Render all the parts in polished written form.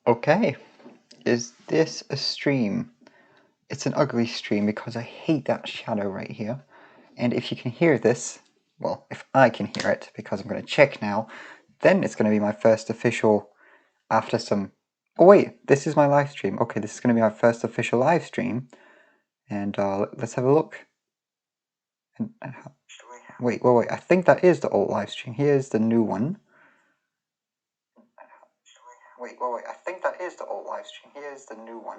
Okay, is this a stream? It's an ugly stream because I hate that shadow right here. And if you can hear this, well, if I can hear it, because I'm going to check now, then it's going to be my first official after some... Oh wait, this is my live stream. Okay, this is going to be my first official live stream. And let's have a look. And, wait, I think that is the old live stream. Here's the new one. Wait, I think that is the old live stream. Here's the new one.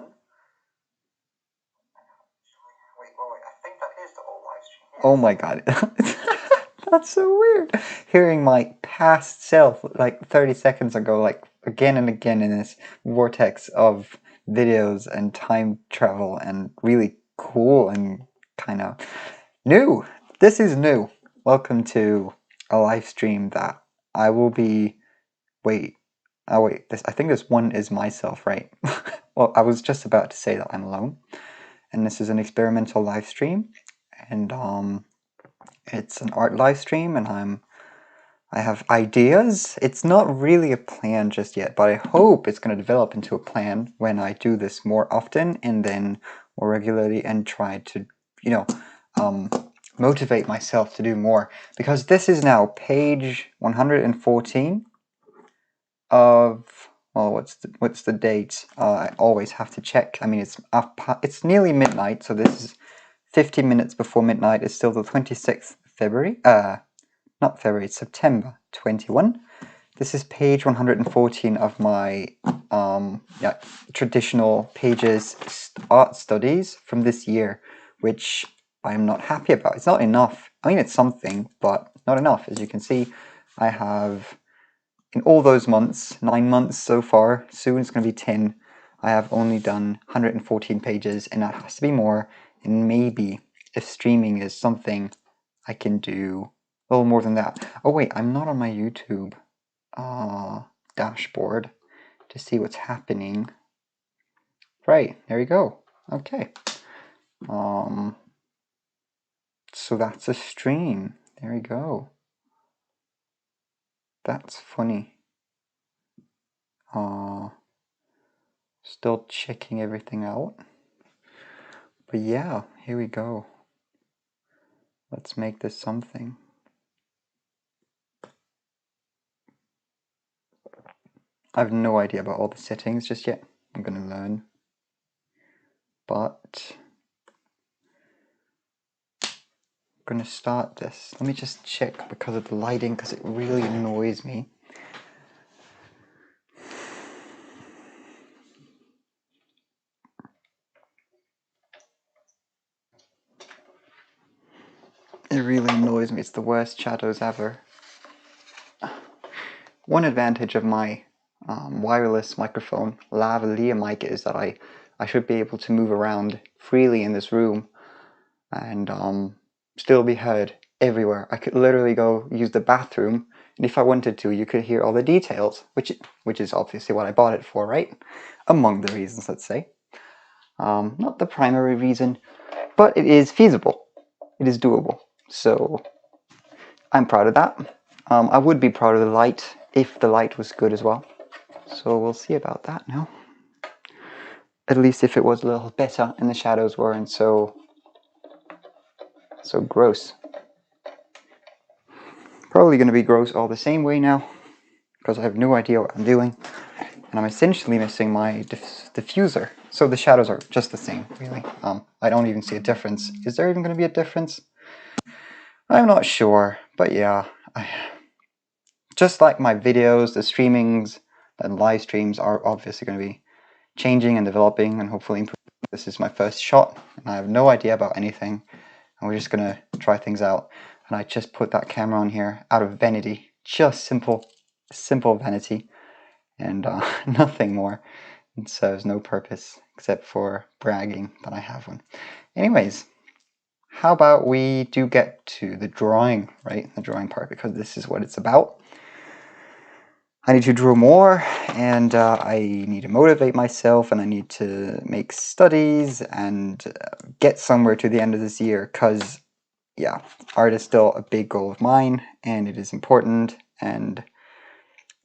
Wait, I think that is the old live stream. Oh my god. That's so weird. Hearing my past self like 30 seconds ago, like again and again in this vortex of videos and time travel and really cool and kind of new. This is new. Welcome to a live stream that I will be... Wait. Oh wait, I think this one is myself, right? Well, I was just about to say that I'm alone. And this is an experimental live stream, and it's an art live stream, and I have ideas. It's not really a plan just yet, but I hope it's going to develop into a plan when I do this more often and then more regularly and try to, you know, motivate myself to do more, because this is now page 114 of... Well, what's the date? I always have to check. I mean, it's nearly midnight, so this is 15 minutes before midnight. It's still the 26th February. Not February, it's September 21. This is page 114 of my traditional pages art studies from this year, which I'm not happy about. It's not enough. I mean, it's something, but not enough. As you can see, I have... in all those months, 9 months so far, soon it's going to be 10, I have only done 114 pages, and that has to be more. And maybe if streaming is something, I can do a little more than that. Oh wait, I'm not on my YouTube dashboard to see what's happening. Right, there you go. Okay. So that's a stream. There you go. That's funny. Still checking everything out. But yeah, here we go. Let's make this something. I have no idea about all the settings just yet. I'm gonna learn. But I'm gonna start this. Let me just check because of the lighting, because it really annoys me. It really annoys me. It's the worst shadows ever. One advantage of my wireless microphone, lavalier mic, is that I should be able to move around freely in this room and still be heard everywhere. I could literally go use the bathroom, and if I wanted to, you could hear all the details, which is obviously what I bought it for, right? Among the reasons, let's say. Not the primary reason, but it is feasible. It is doable. So I'm proud of that. I would be proud of the light if the light was good as well. So we'll see about that now. At least if it was a little better and the shadows weren't so gross. Probably going to be gross all the same way now, because I have no idea what I'm doing, and I'm essentially missing my diffuser. So the shadows are just the same, really. I don't even see a difference. Is there even going to be a difference? I'm not sure, but yeah. Just like my videos, the streamings and live streams are obviously going to be changing and developing and hopefully improving. This is my first shot, and I have no idea about anything, and we're just going to try things out. And I just put that camera on here out of vanity, just simple vanity, and nothing more. It serves no purpose except for bragging that I have one. Anyways, how about we do get to the drawing, right? The drawing part, because this is what it's about. I need to draw more, and I need to motivate myself, and I need to make studies and get somewhere to the end of this year, because yeah, art is still a big goal of mine, and it is important, and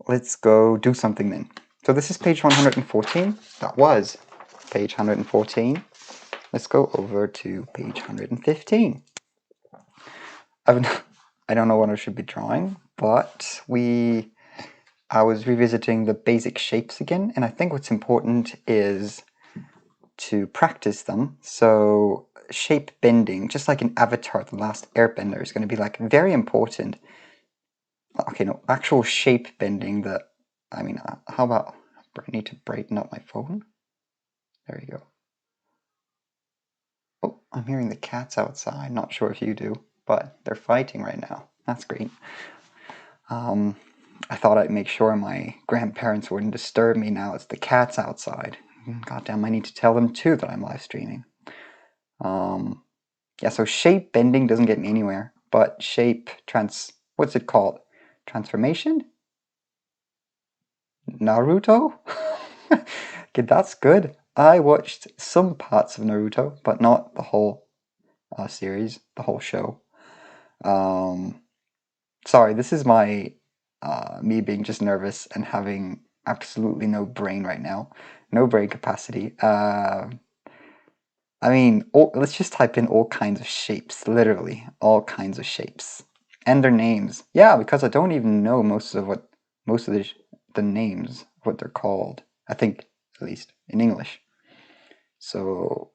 let's go do something then. So this is page 114. That was page 114. Let's go over to page 115. I don't know what I should be drawing, but I was revisiting the basic shapes again, and I think what's important is to practice them. So shape bending, just like in Avatar, The Last Airbender, is going to be like very important. Okay, no, actual shape bending that, I mean, how about, I need to brighten up my phone. There you go. Oh, I'm hearing the cats outside. Not sure if you do, but they're fighting right now. That's great. I thought I'd make sure my grandparents wouldn't disturb me now. It's the cats outside. Goddamn, I need to tell them too that I'm live streaming. Yeah, so shape bending doesn't get me anywhere, but what's it called? Transformation? Naruto? Okay, that's good. I watched some parts of Naruto, but not the whole series, the whole show. Sorry, this is my me being just nervous and having absolutely no brain right now, no brain capacity. I mean, let's just type in all kinds of shapes, literally all kinds of shapes, and their names. Yeah, because I don't even know most of the names, what they're called. I think at least in English. So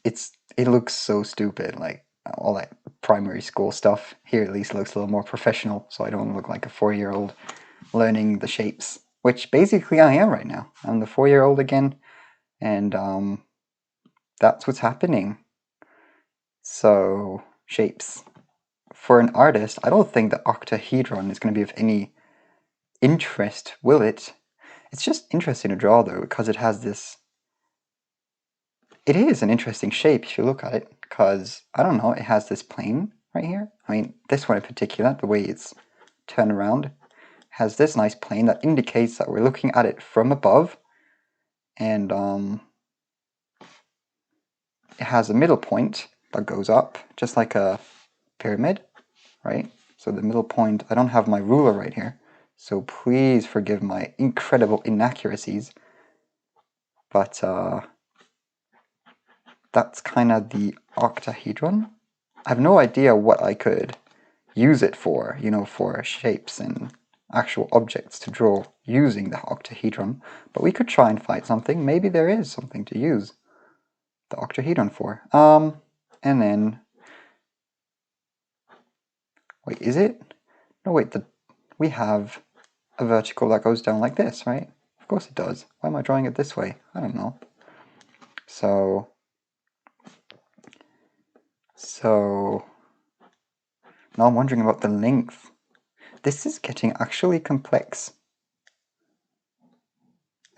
it looks so stupid, like all that primary school stuff. Here at least looks a little more professional, so I don't look like a 4-year-old learning the shapes, which basically I am right now. I'm the 4-year-old again, and that's what's happening. So shapes. For an artist, I don't think the octahedron is going to be of any interest, will it? It's just interesting to draw though, because it has this... It is an interesting shape if you look at it, because, I don't know, it has this plane right here. I mean, this one in particular, the way it's turned around, has this nice plane that indicates that we're looking at it from above, and it has a middle point that goes up, just like a pyramid, right? So the middle point, I don't have my ruler right here, so please forgive my incredible inaccuracies, but that's kind of the octahedron. I have no idea what I could use it for, you know, for shapes and actual objects to draw using the octahedron, but we could try and find something. Maybe there is something to use the octahedron for. And then, wait, is it? No, wait, we have a vertical that goes down like this, right? Of course it does. Why am I drawing it this way? I don't know. So now I'm wondering about the length. This is getting actually complex.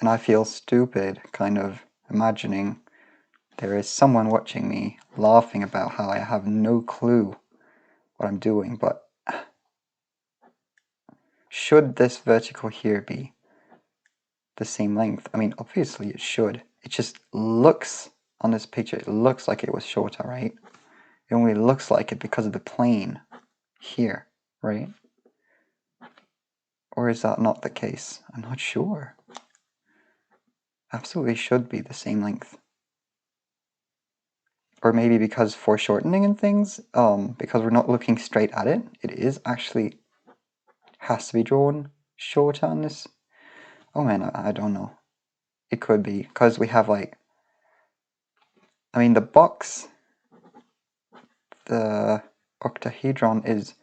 And I feel stupid kind of imagining there is someone watching me laughing about how I have no clue what I'm doing, but should this vertical here be the same length? I mean, obviously it should. It just looks, on this picture, it looks like it was shorter, right? It only looks like it because of the plane here, right? Or is that not the case? I'm not sure. Absolutely should be the same length. Or maybe because foreshortening and things, because we're not looking straight at it, it is actually has to be drawn shorter on this. Oh man, I don't know. It could be, because we have like, I mean the box, the octahedron is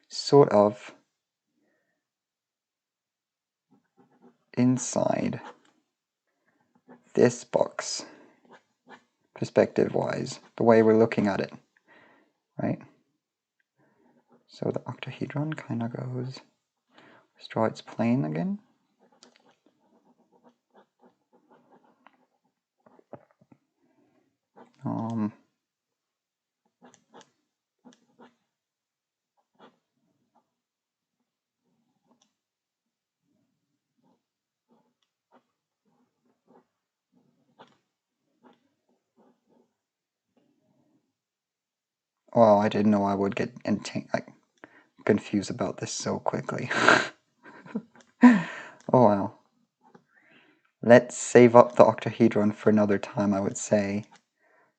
sort of inside this box, perspective-wise, the way we're looking at it, right? So the octahedron kind of goes, let's draw its plane again. Well, I didn't know I would get confused about this so quickly. Oh wow. Let's save up the octahedron for another time, I would say.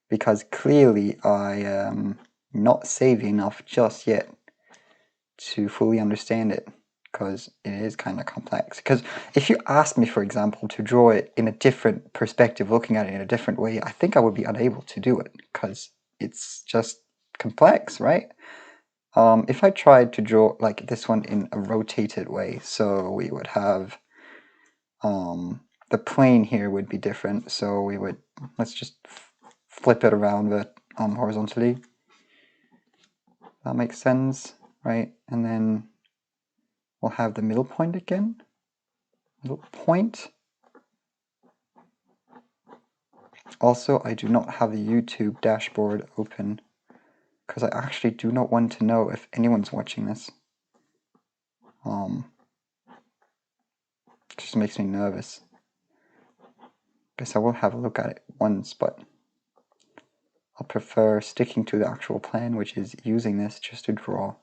Because clearly I am not savvy enough just yet to fully understand it. Because it is kind of complex. Because if you asked me, for example, to draw it in a different perspective, looking at it in a different way, I think I would be unable to do it. Because it's just complex, right? If I tried to draw like this one in a rotated way, so we would have the plane here would be different, so we would, let's just flip it around but horizontally. That makes sense, right? And then we'll have the middle point again. Middle point. Also, I do not have the YouTube dashboard open because I actually do not want to know if anyone's watching this. It just makes me nervous. Guess I will have a look at it once, but I'll prefer sticking to the actual plan, which is using this just to draw.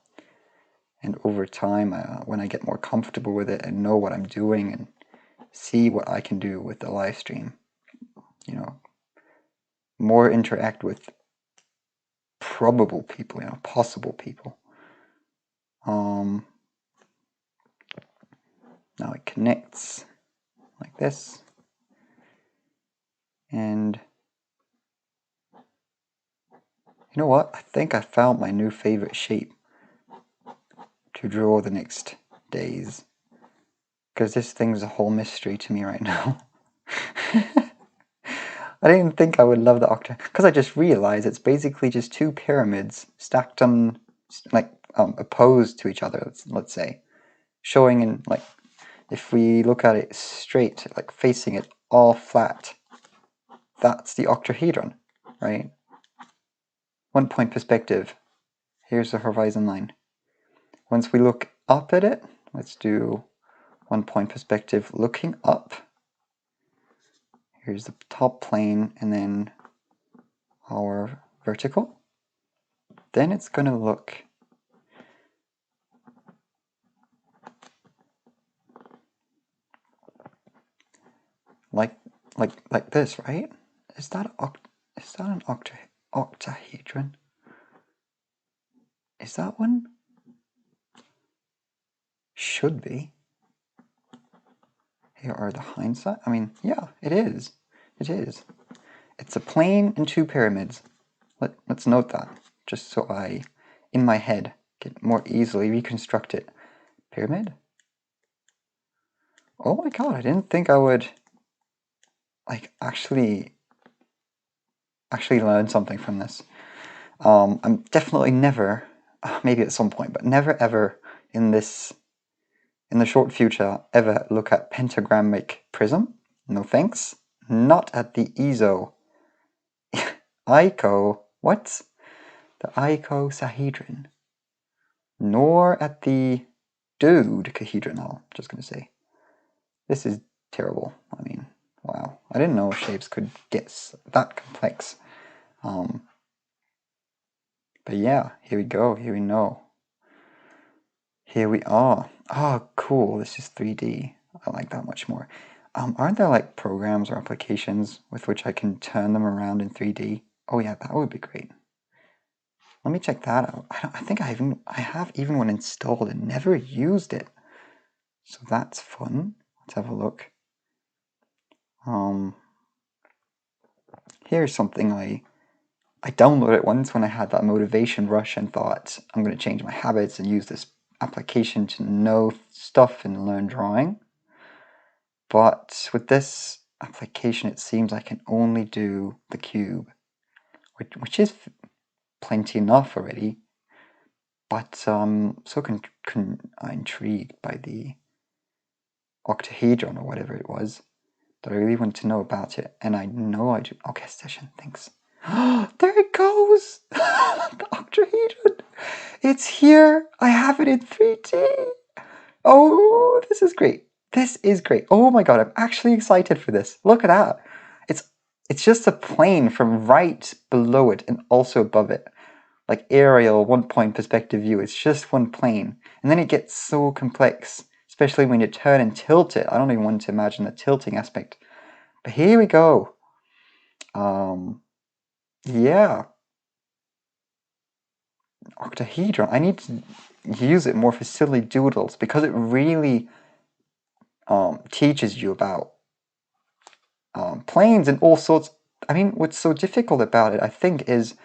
And over time, when I get more comfortable with it and know what I'm doing and see what I can do with the live stream, you know, more interact with probable people, you know, possible people. Now it connects like this, and you know what? I think I found my new favorite shape to draw the next days, because this thing's a whole mystery to me right now. I didn't think I would love the octa, because I just realized it's basically just two pyramids stacked on, like, opposed to each other, let's say. Showing in, like, if we look at it straight, like facing it all flat, that's the octahedron, right? 1 point perspective. Here's the horizon line. Once we look up at it, let's do 1 point perspective looking up. Here's the top plane and then our vertical. Then it's going to look like this, right? Is that an octahedron? Is that one? Should be. Here are the hindsight. I mean, yeah, it is. It is. It's a plane and two pyramids. Let's note that, just so I, in my head, can more easily reconstruct it. Pyramid? Oh my god, I didn't think I would, like, actually learn something from this. I'm definitely never, maybe at some point, but never ever in the short future, ever look at pentagrammic prism. No thanks. Not at the what? The icosahedron. Nor at the dodecahedron, I'm just going to say. This is terrible. I mean, wow. I didn't know shapes could get that complex. But yeah, here we go. Here we know. Here we are. Oh, cool. This is 3D. I like that much more. Aren't there like programs or applications with which I can turn them around in 3D? Oh yeah, that would be great. Let me check that out. I think I have even one installed and never used it. So that's fun. Let's have a look. Here's something I downloaded it once when I had that motivation rush and thought I'm going to change my habits and use this application to know stuff and learn drawing. But with this application, it seems I can only do the cube, which is plenty enough already. But I'm so intrigued by the octahedron or whatever it was that I really want to know about it. And I know I do. Okay, session, thanks. There it goes! The octahedron! It's here! I have it in 3D! Oh, this is great. This is great. Oh my god, I'm actually excited for this. Look at that. It's just a plane from right below it and also above it. Like aerial 1 point perspective view. It's just one plane. And then it gets so complex, especially when you turn and tilt it. I don't even want to imagine the tilting aspect. But here we go. Yeah. Octahedron. I need to use it more for silly doodles because it really teaches you about planes and all sorts. I mean, what's so difficult about it, I think, is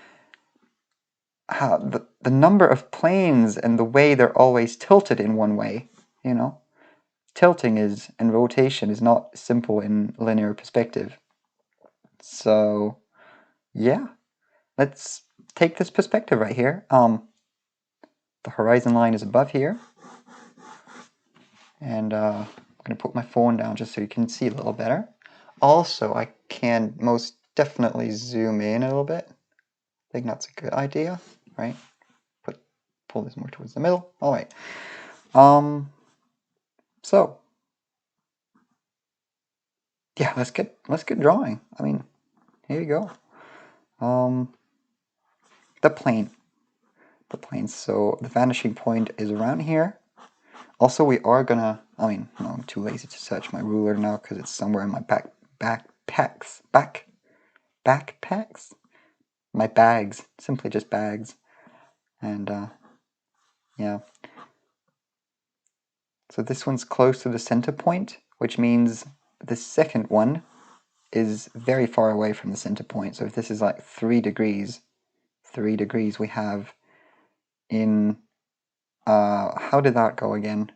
how the number of planes and the way they're always tilted in one way, you know? Tilting is, and rotation is not simple in linear perspective. So, yeah. Let's take this perspective right here. The horizon line is above here. And I'm going to put my phone down just so you can see a little better. Also, I can most definitely zoom in a little bit. I think that's a good idea, right? Pull this more towards the middle. All right. So yeah, let's get drawing. I mean, here you go. The plane. So the vanishing point is around here. Also, we are gonna. I mean, no, I'm too lazy to search my ruler now because it's somewhere in my backpacks. My bags, simply just bags. And yeah. So this one's close to the center point, which means the second one is very far away from the center point. So if this is like 3 degrees, we have in, how did that go again?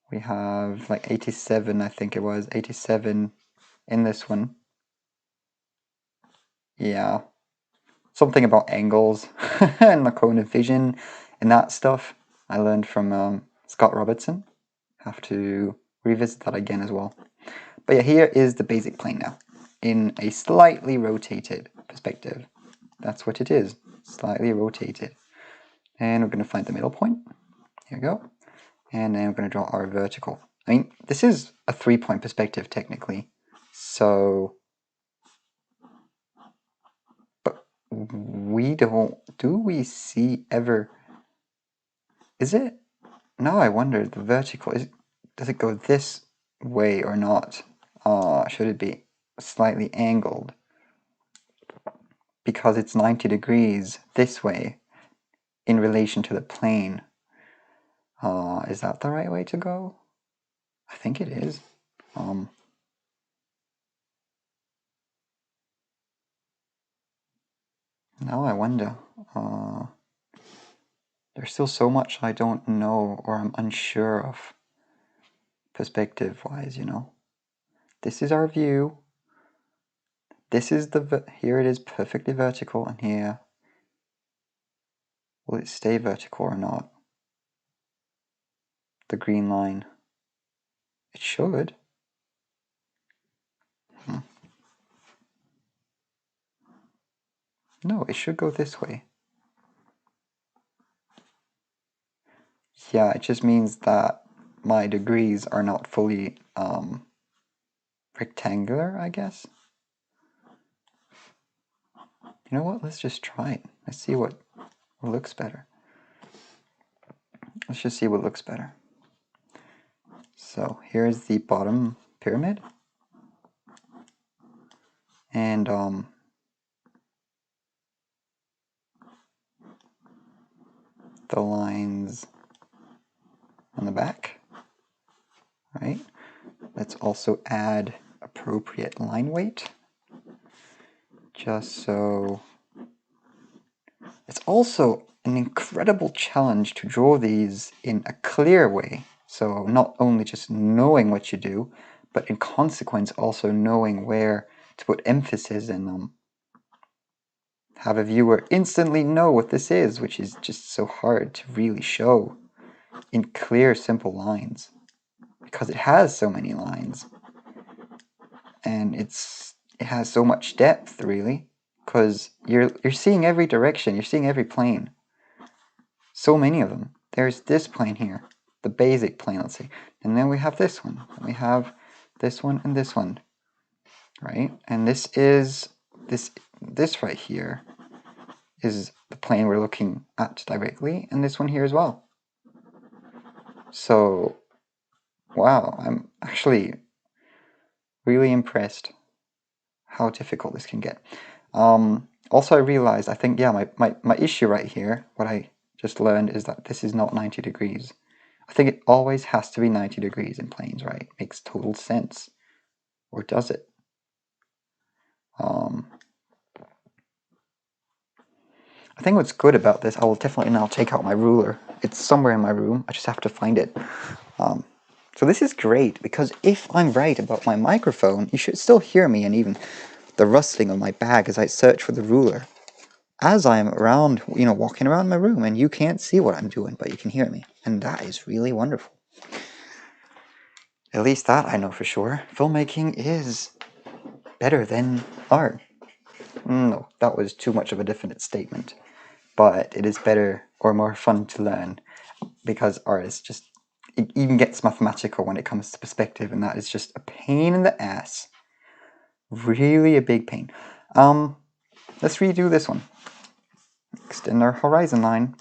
We have like 87, I think it was, 87 in this one. Yeah. Something about angles and the cone of vision and that stuff I learned from Scott Robertson. Have to revisit that again as well. But yeah, here is the basic plane now in a slightly rotated perspective. That's what it is, slightly rotated. And we're going to find the middle point. Here we go. And then we're going to draw our vertical. I mean, this is a 3-point perspective technically. So, but do we see ever, is it? Now I wonder, the vertical, does it go this way or not? Should it be slightly angled? Because it's 90 degrees this way in relation to the plane. Is that the right way to go? I think it is. Now I wonder. There's still so much I don't know or I'm unsure of perspective-wise, you know. This is our view. This is here it is perfectly vertical, and here, will it stay vertical or not? The green line. It should. No, it should go this way. Yeah, it just means that my degrees are not fully rectangular, I guess. You know what? Let's just try it. Let's see what looks better. Let's just see what looks better. So here's the bottom pyramid. And the lines on the back, right? Let's also add appropriate line weight, just so. It's also an incredible challenge to draw these in a clear way. So not only just knowing what you do, but in consequence also knowing where to put emphasis in them. Have a viewer instantly know what this is, which is just so hard to really show in clear, simple lines. Because it has so many lines. And it has so much depth, really. Because you're seeing every direction, you're seeing every plane. So many of them. There's this plane here, the basic plane, let's see. And then we have this one. And we have this one and this one. Right? And this is, this right here is the plane we're looking at directly, and this one here as well. So, wow, I'm actually really impressed how difficult this can get. Also, I realized, I think, yeah, my issue right here, what I just learned, is that this is not 90 degrees. I think it always has to be 90 degrees in planes, right? Makes total sense. Or does it? I think what's good about this, I will definitely now take out my ruler. It's somewhere in my room. I just have to find it. So this is great, because if I'm right about my microphone, you should still hear me, and even the rustling of my bag as I search for the ruler. As I'm around, walking around my room, and you can't see what I'm doing, but you can hear me. And that is really wonderful. At least that I know for sure. Filmmaking is better than art. No, that was too much of a definite statement. But it is better or more fun to learn, because art is just, it even gets mathematical when it comes to perspective, and that is just a pain in the ass. Really a big pain. Let's redo this one. Extend our horizon line.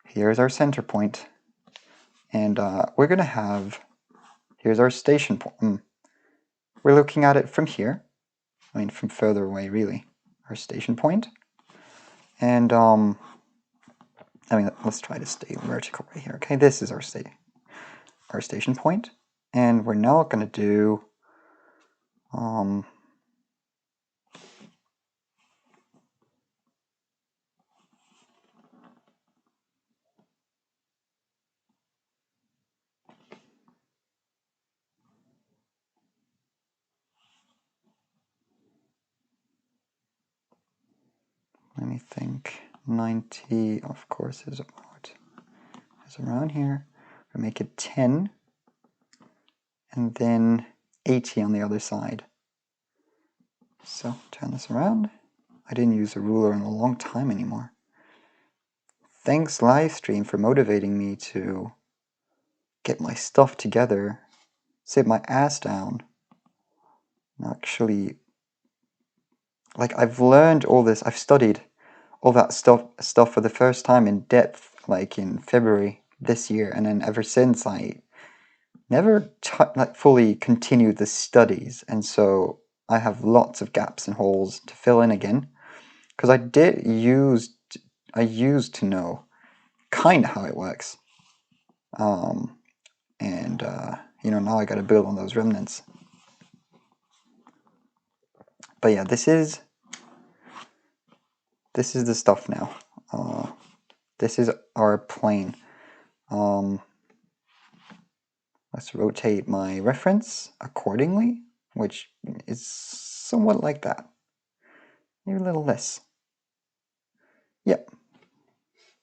Here's our center point. And we're going to have, here's our station point. We're looking at it from here. I mean, from further away, really. Our station point. And, let's try to stay vertical right here. Okay, this is our station point. And we're now going to do, let me think, 90, of course, is around here. We'll make it 10, and then 80 on the other side. So, turn this around. I didn't use a ruler in a long time anymore. Thanks, livestream, for motivating me to get my stuff together, sit my ass down, and actually, like, I've learned all this, I've studied all that stuff for the first time in depth, like in February this year, and then ever since I never fully continued the studies, and so I have lots of gaps and holes to fill in again, because I used to know kind of how it works, and now I got to build on those remnants. But yeah, this is the stuff now. This is our plane. Let's rotate my reference accordingly, which is somewhat like that. Maybe a little less. Yep.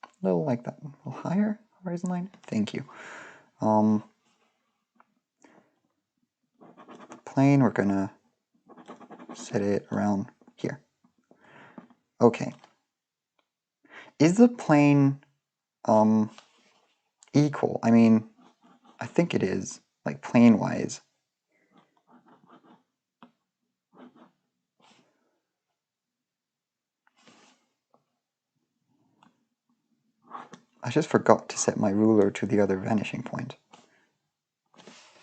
A little like that. A little higher horizon line. Thank you. Plane, we're gonna set it around here. Okay. Is the plane equal? I mean, I think it is, like plane-wise. I just forgot to set my ruler to the other vanishing point.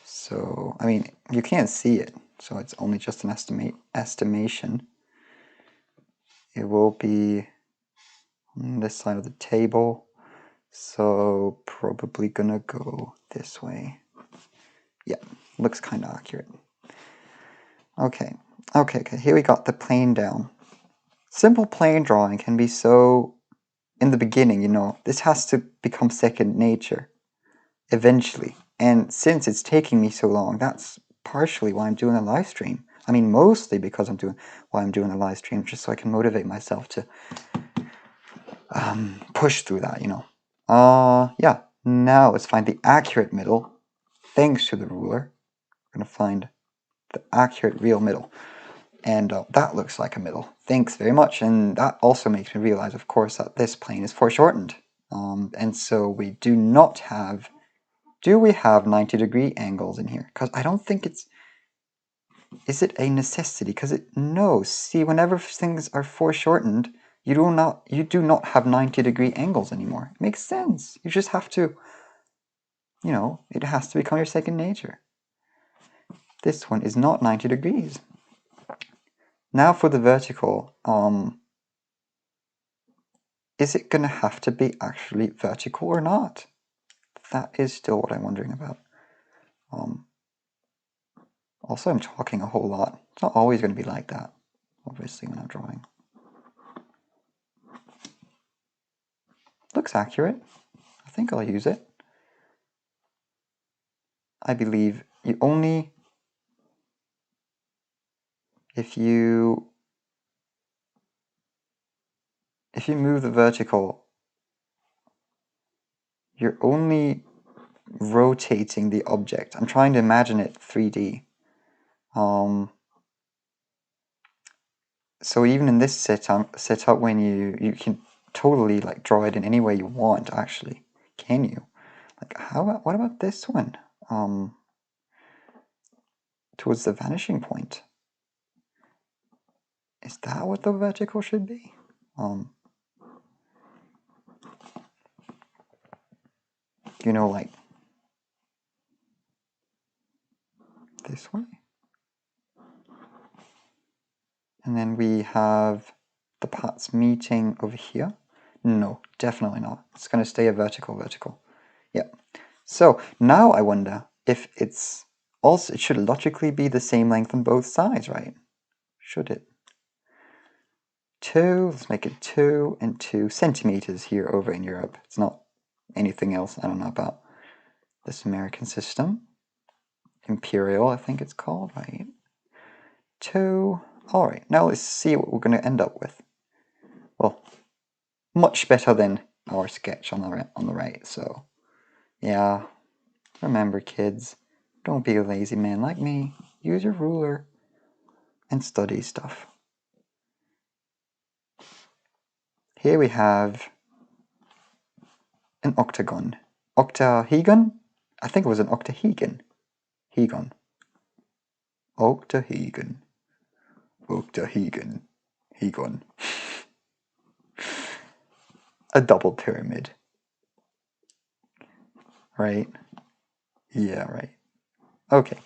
So, I mean, you can't see it, so it's only just an estimation. It will be on this side of the table, so probably gonna go this way. Yeah, looks kind of accurate. Okay, here we got the plane down. Simple plane drawing can be so, in the beginning, this has to become second nature, eventually. And since it's taking me so long, that's partially why I'm doing a live stream. I mean, mostly because why I'm doing a live stream, just so I can motivate myself to push through that, Yeah, now let's find the accurate middle. Thanks to the ruler, we're going to find the accurate real middle. And that looks like a middle. Thanks very much. And that also makes me realize, of course, that this plane is foreshortened. And so we do not have... Do we have 90-degree angles in here? Because I don't think it's... Is it a necessity? Because no. See, whenever things are foreshortened, you do not have 90-degree angles anymore. It makes sense. You just have to you know, it has to become your second nature. This one is not 90 degrees. Now for the vertical, is it going to have to be actually vertical or not? That is still what I'm wondering about. Also, I'm talking a whole lot. It's not always going to be like that, obviously, when I'm drawing. Looks accurate. I think I'll use it. I believe you only, if you move the vertical, you're only rotating the object. I'm trying to imagine it 3D. So even in this setup, when you can totally like draw it in any way you want, actually, can you? Like what about this one? Towards the vanishing point. Is that what the vertical should be? You know, like this way. And then we have the parts meeting over here. No, definitely not. It's going to stay a vertical. Yeah. So now I wonder if it's also, it should logically be the same length on both sides, right? Should it? 2, let's make it 2 and 2 centimeters here over in Europe. It's not anything else I don't know about. This American system. Imperial, I think it's called, right? 2. Alright, now let's see what we're going to end up with. Well, much better than our sketch on the right, so yeah. Remember, kids, don't be a lazy man like me. Use your ruler and study stuff. Here we have an octagon. Octahedron? I think it was an octahedron. Hegon. Octahedron. Octahedron. Hegon. A double pyramid. Right? Yeah, right. Okay.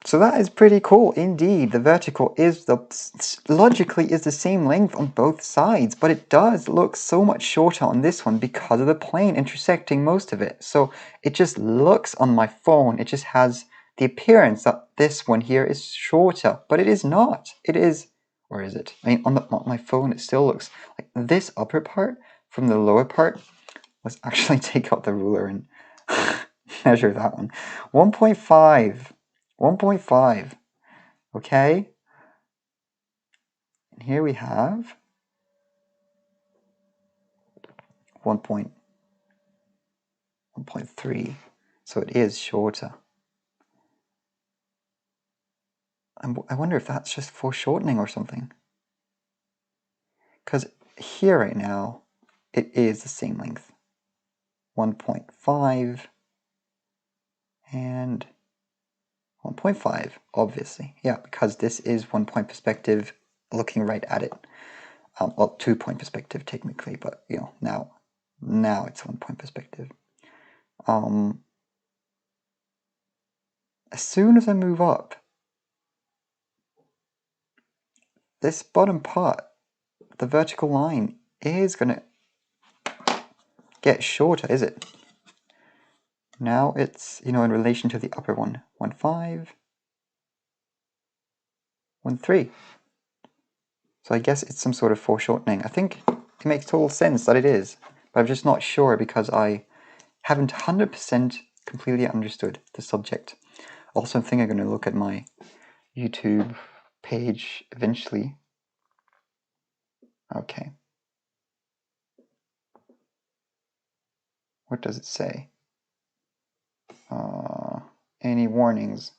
So that is pretty cool indeed. The vertical is logically is the same length on both sides, but it does look so much shorter on this one because of the plane intersecting most of it. So it just looks on my phone, it just has the appearance that this one here is shorter, but it is not. It is, or is it? I mean, on my phone it still looks like this upper part from the lower part. Let's actually take out the ruler and measure that one. 1.5. 1.5. Okay. And here we have 1.3. So it is shorter. I wonder if that's just foreshortening or something. Because here right now, it is the same length. 1.5 and 1.5, obviously. Yeah, because this is 1 point perspective looking right at it. Well, 2 point perspective technically, but you know, now it's 1 point perspective. As soon as I move up, this bottom part, the vertical line, is going to get shorter, is it? Now it's, you know, in relation to the upper one. 1.5, 1.3. So I guess it's some sort of foreshortening. I think it makes total sense that it is, but I'm just not sure because I haven't 100% completely understood the subject. Also, I think I'm going to look at my YouTube page eventually. Okay. What does it say? Any warnings?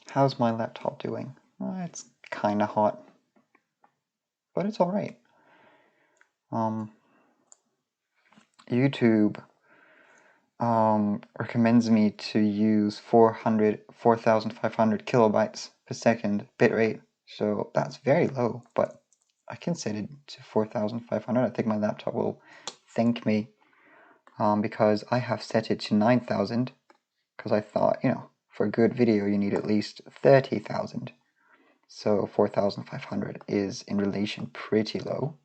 How's my laptop doing? It's kind of hot, but it's alright. YouTube recommends me to use 4,500 kilobytes per second bitrate, So that's very low, but I can set it to 4,500. I think my laptop will thank me because I have set it to 9,000 because I thought, you know, for a good video you need at least 30,000. So 4,500 is in relation pretty low.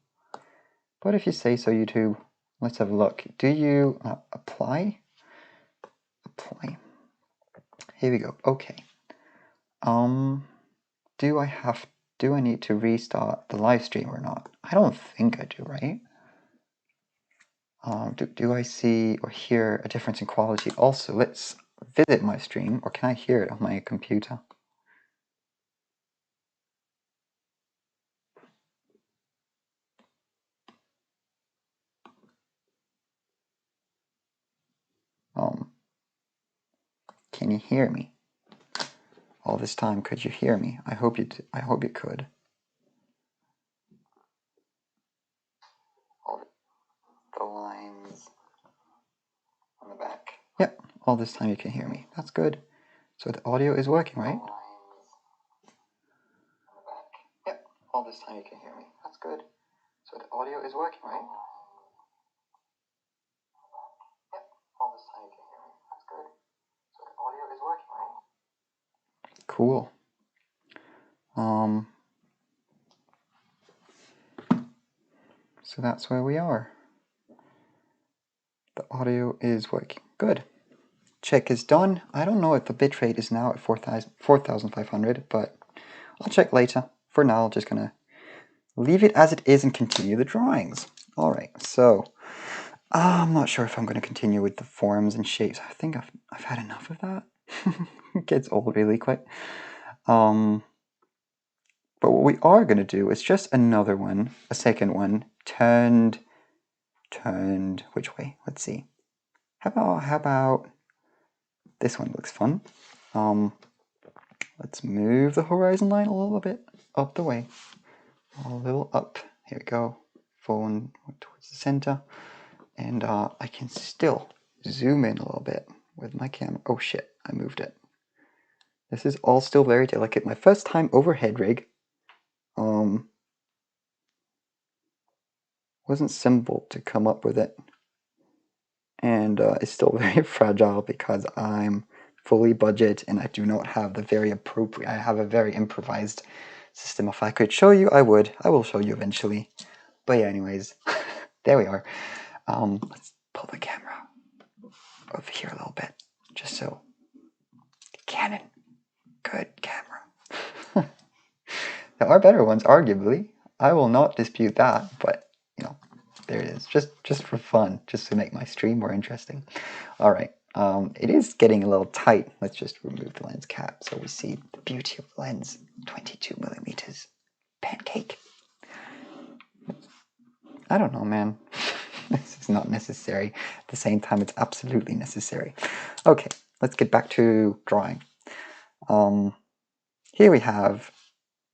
But if you say so, YouTube, let's have a look. Do you apply? Apply. Here we go. Okay. Do I need to restart the live stream or not? I don't think I do, right? Do I see or hear a difference in quality? Also, let's visit my stream, or can I hear it on my computer? Can you hear me? All this time, could you hear me? I hope you could. All the lines on the back. Yep, all this time you can hear me. That's good. So the audio is working, right? Yep, all this time you can hear me. That's good. So the audio is working, right? Yep, all this time you can hear me. That's good. So the audio is working, right? Cool. So that's where we are. The audio is working. Good. Check is done. I don't know if the bitrate is now at 4,500, but I'll check later. For now, I'm just gonna leave it as it is and continue the drawings. All right, so I'm not sure if I'm going to continue with the forms and shapes. I think I've had enough of that. It gets old really quick. But what we are going to do is just another one, a second one, turned, which way? Let's see. How about this one looks fun. Let's move the horizon line a little bit up the way. A little up. Here we go. Forward towards the center. And I can still zoom in a little bit with my camera. Oh shit, I moved it. This is all still very delicate. My first time overhead rig. Wasn't simple to come up with it. And it's still very fragile because I'm fully budget and I do not have the very appropriate, I have a very improvised system. If I could show you, I would. I will show you eventually. But yeah, anyways, there we are. Let's pull the camera over here a little bit, just so. Canon, good camera. There are better ones, arguably. I will not dispute that, but you know, there it is. Just for fun, just to make my stream more interesting. All right. It is getting a little tight. Let's just remove the lens cap so we see the beauty of the lens. 22 millimeters. Pancake. I don't know, man. This is not necessary. At the same time, it's absolutely necessary. Okay, let's get back to drawing. Here we have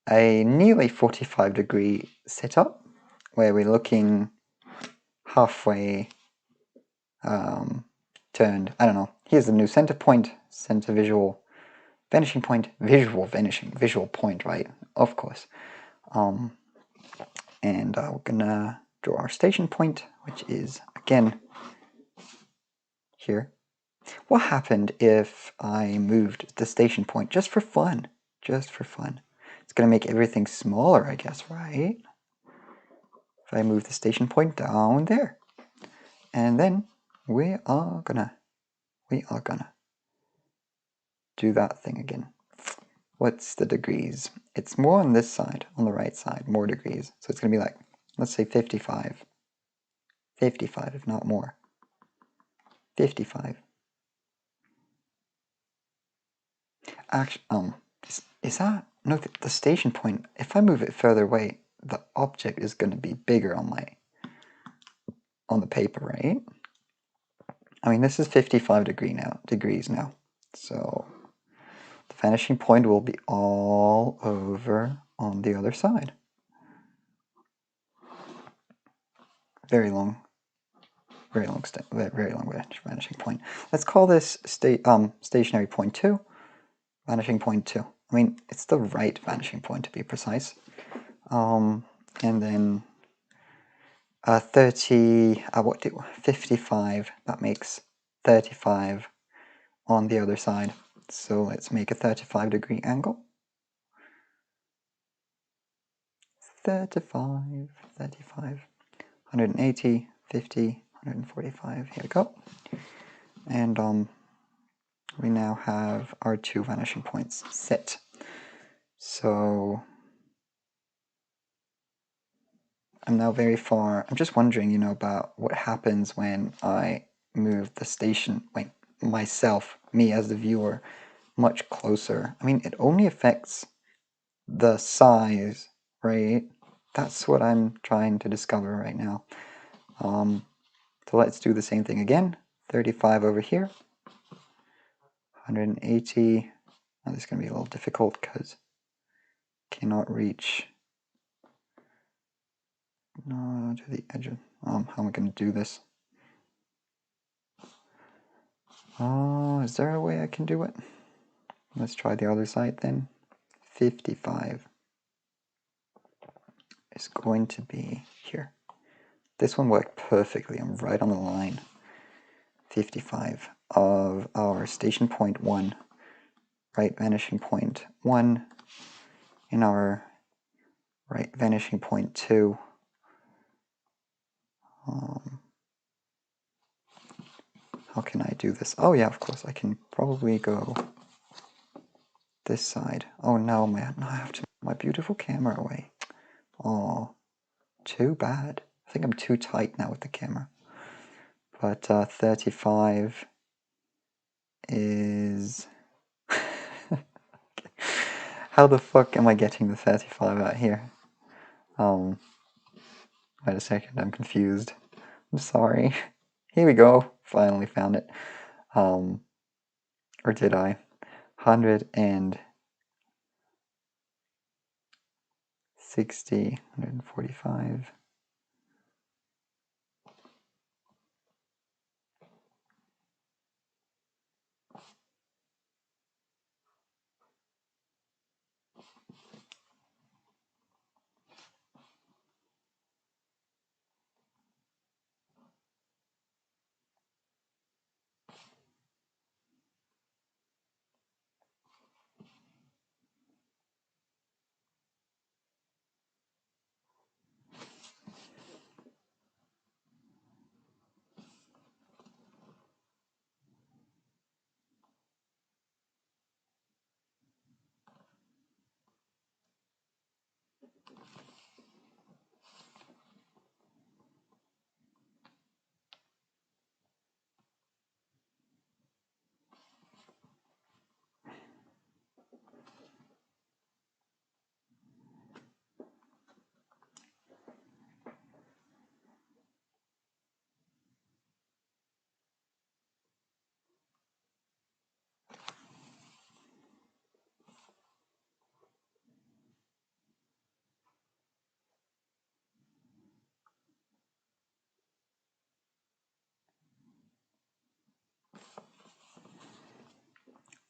a nearly 45-degree setup where we're looking halfway turned. I don't know. Here's the new center point, center visual, vanishing point, visual vanishing, visual point, right? Of course. And we're gonna draw our station point, which is again here. What happened if I moved the station point just for fun? Just for fun. It's gonna make everything smaller, I guess, right? If I move the station point down there. And then we are gonna do that thing again. What's the degrees? It's more on this side, on the right side, more degrees. So it's gonna be like, let's say 55. 55, if not more. 55. Actually, is that, no, the station point, if I move it further away, the object is going to be bigger on the paper, right? I mean, this is 55 degrees now. So the vanishing point will be all over on the other side. Very long vanishing point. Let's call this stationary point 2, vanishing point 2. I mean, it's the right vanishing point to be precise. And then 55, that makes 35 on the other side. So let's make a 35-degree angle. 35, 180, 50, 145, here we go. And we now have our 2 vanishing points set. So I'm now very far. I'm just wondering, you know, about what happens when I move the station, like myself, me as the viewer, much closer. I mean, it only affects the size, right? That's what I'm trying to discover right now. So let's do the same thing again. 35 over here. 180. Now this is going to be a little difficult because I cannot reach to the edge of... how am I going to do this? Oh, is there a way I can do it? Let's try the other side then. 55 is going to be here. This one worked perfectly. I'm right on the line. 55 of our station point 1, right vanishing point 1, in our right vanishing point 2. How can I do this? Oh yeah, of course, I can probably go this side. Oh no, man, I have to put my beautiful camera away. Oh, too bad. I think I'm too tight now with the camera. But 35 is... How the fuck am I getting the 35 out here? Wait a second, I'm confused. I'm sorry. Here we go. Finally found it. Or did I? 160, 145.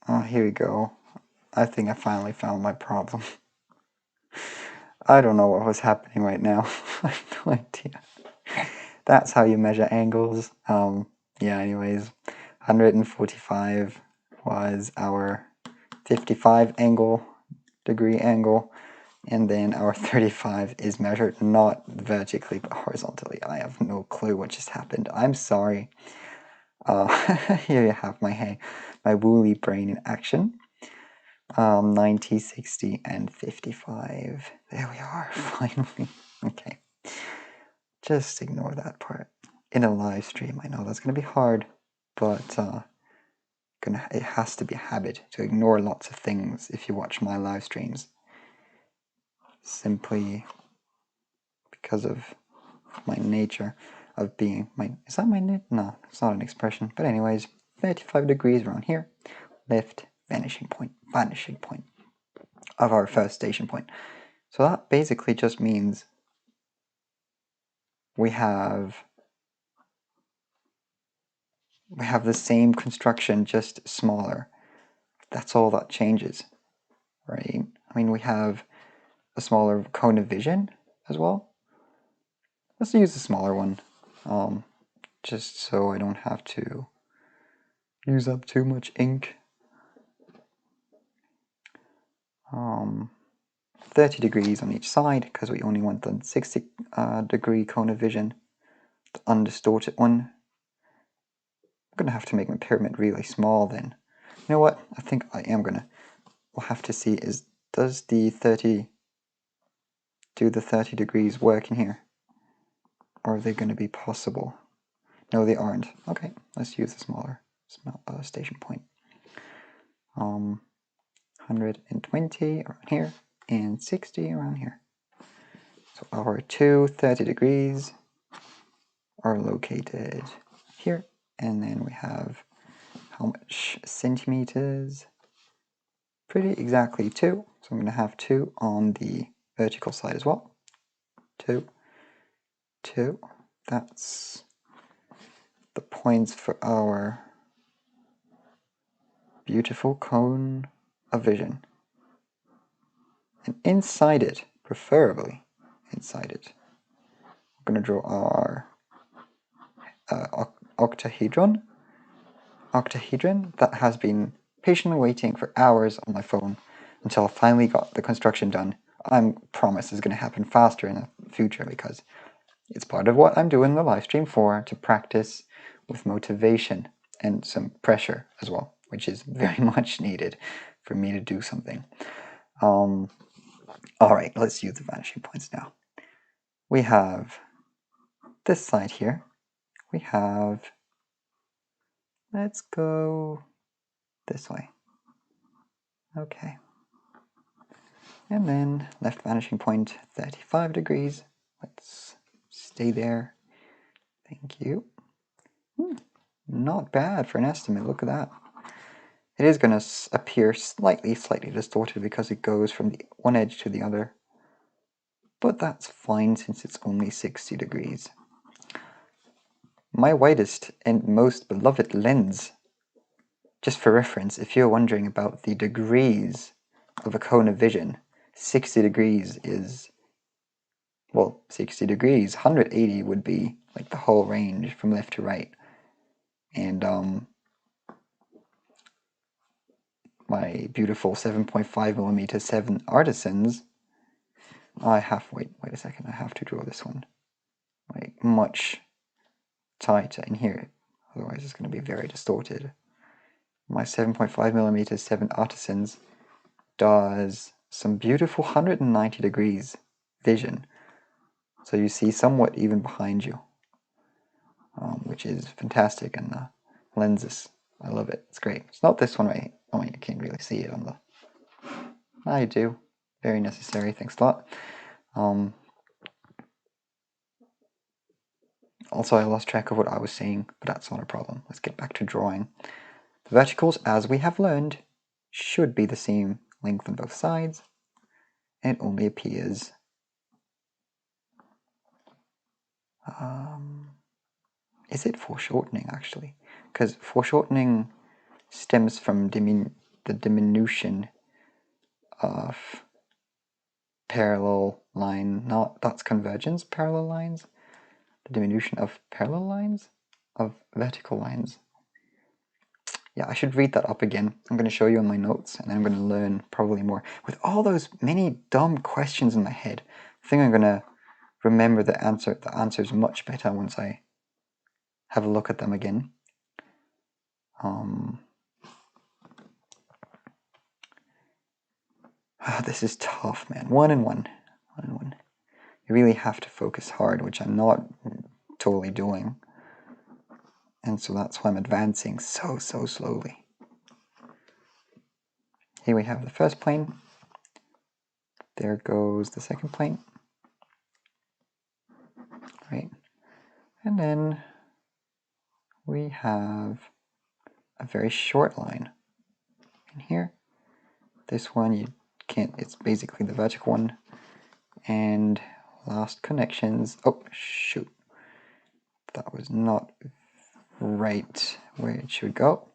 Oh, here we go. I think I finally found my problem. I don't know what was happening right now. I have no idea. That's how you measure angles. Yeah, anyways, 145 was our 55 degree angle, and then our 35 is measured not vertically but horizontally. I have no clue what just happened. I'm sorry. Here you have my woolly brain in action. 90, 60, and 55. There we are, finally. Okay. Just ignore that part. In a live stream, I know that's going to be hard, but it has to be a habit to ignore lots of things if you watch my live streams. Simply because of my nature of being is that my no, it's not an expression. But anyways, 35 degrees around here. Left vanishing point of our first station point. So that basically just means we have the same construction, just smaller. That's all that changes. right? I mean, we have a smaller cone of vision as well. Let's use the smaller one, just so I don't have to use up too much ink. 30 degrees on each side, because we only want the 60 degree cone of vision, the undistorted one. I'm going to have to make my pyramid really small then. You know what? I think I am going to... We'll have to see is, does the 30... Do the 30 degrees work in here? Or are they going to be possible? No, they aren't. Okay, let's use a smaller station point. 120 around here, and 60 around here. So our two 30 degrees are located here, and then we have how much centimeters? Pretty exactly 2. So I'm going to have 2 on the vertical side as well. 2, 2. That's the points for our beautiful cone of vision. And inside it, preferably inside it, we're going to draw our octahedron. Octahedron that has been patiently waiting for hours on my phone until I finally got the construction done. I promise it's going to happen faster in the future because it's part of what I'm doing the live stream for, to practice with motivation and some pressure as well, which is very much needed for me to do something. Alright, let's use the vanishing points now. We have this side here. We have, let's go this way. Okay. And then left vanishing point, 35 degrees. Let's stay there. Thank you. Not bad for an estimate, look at that. It is going to appear slightly distorted because it goes from the one edge to the other. But that's fine since it's only 60 degrees. My widest and most beloved lens. Just for reference, if you're wondering about the degrees of a cone of vision, 60 degrees is, well, 60 degrees. 180 would be like the whole range from left to right. And my beautiful 7.5mm 7 artisans, I have, wait a second, I have to draw this one like much tighter in here, otherwise it's going to be very distorted. My 7.5mm 7 artisans does some beautiful 190 degrees vision, so you see somewhat even behind you, which is fantastic. And the lenses, I love it, it's great. It's not this one right, I mean, you can't really see it on the, I do, very necessary, thanks a lot. Also, I lost track of what I was saying, but that's not a problem. Let's get back to drawing. The verticals, as we have learned, should be the same length on both sides. It only appears is it foreshortening actually? Because foreshortening stems from the diminution of parallel line, that's convergence parallel lines. The diminution of parallel lines, of vertical lines. Yeah, I should read that up again. I'm going to show you in my notes, and then I'm going to learn probably more. With all those many dumb questions in my head, I think I'm going to remember the answers much better once I have a look at them again. This is tough, man. One and one. You really have to focus hard, which I'm not totally doing. And so that's why I'm advancing so slowly. Here we have the first plane. There goes the second plane. Right. And then we have a very short line in here. This one you can't, it's basically the vertical one. And last connections. Oh, shoot. That was not right where it should go.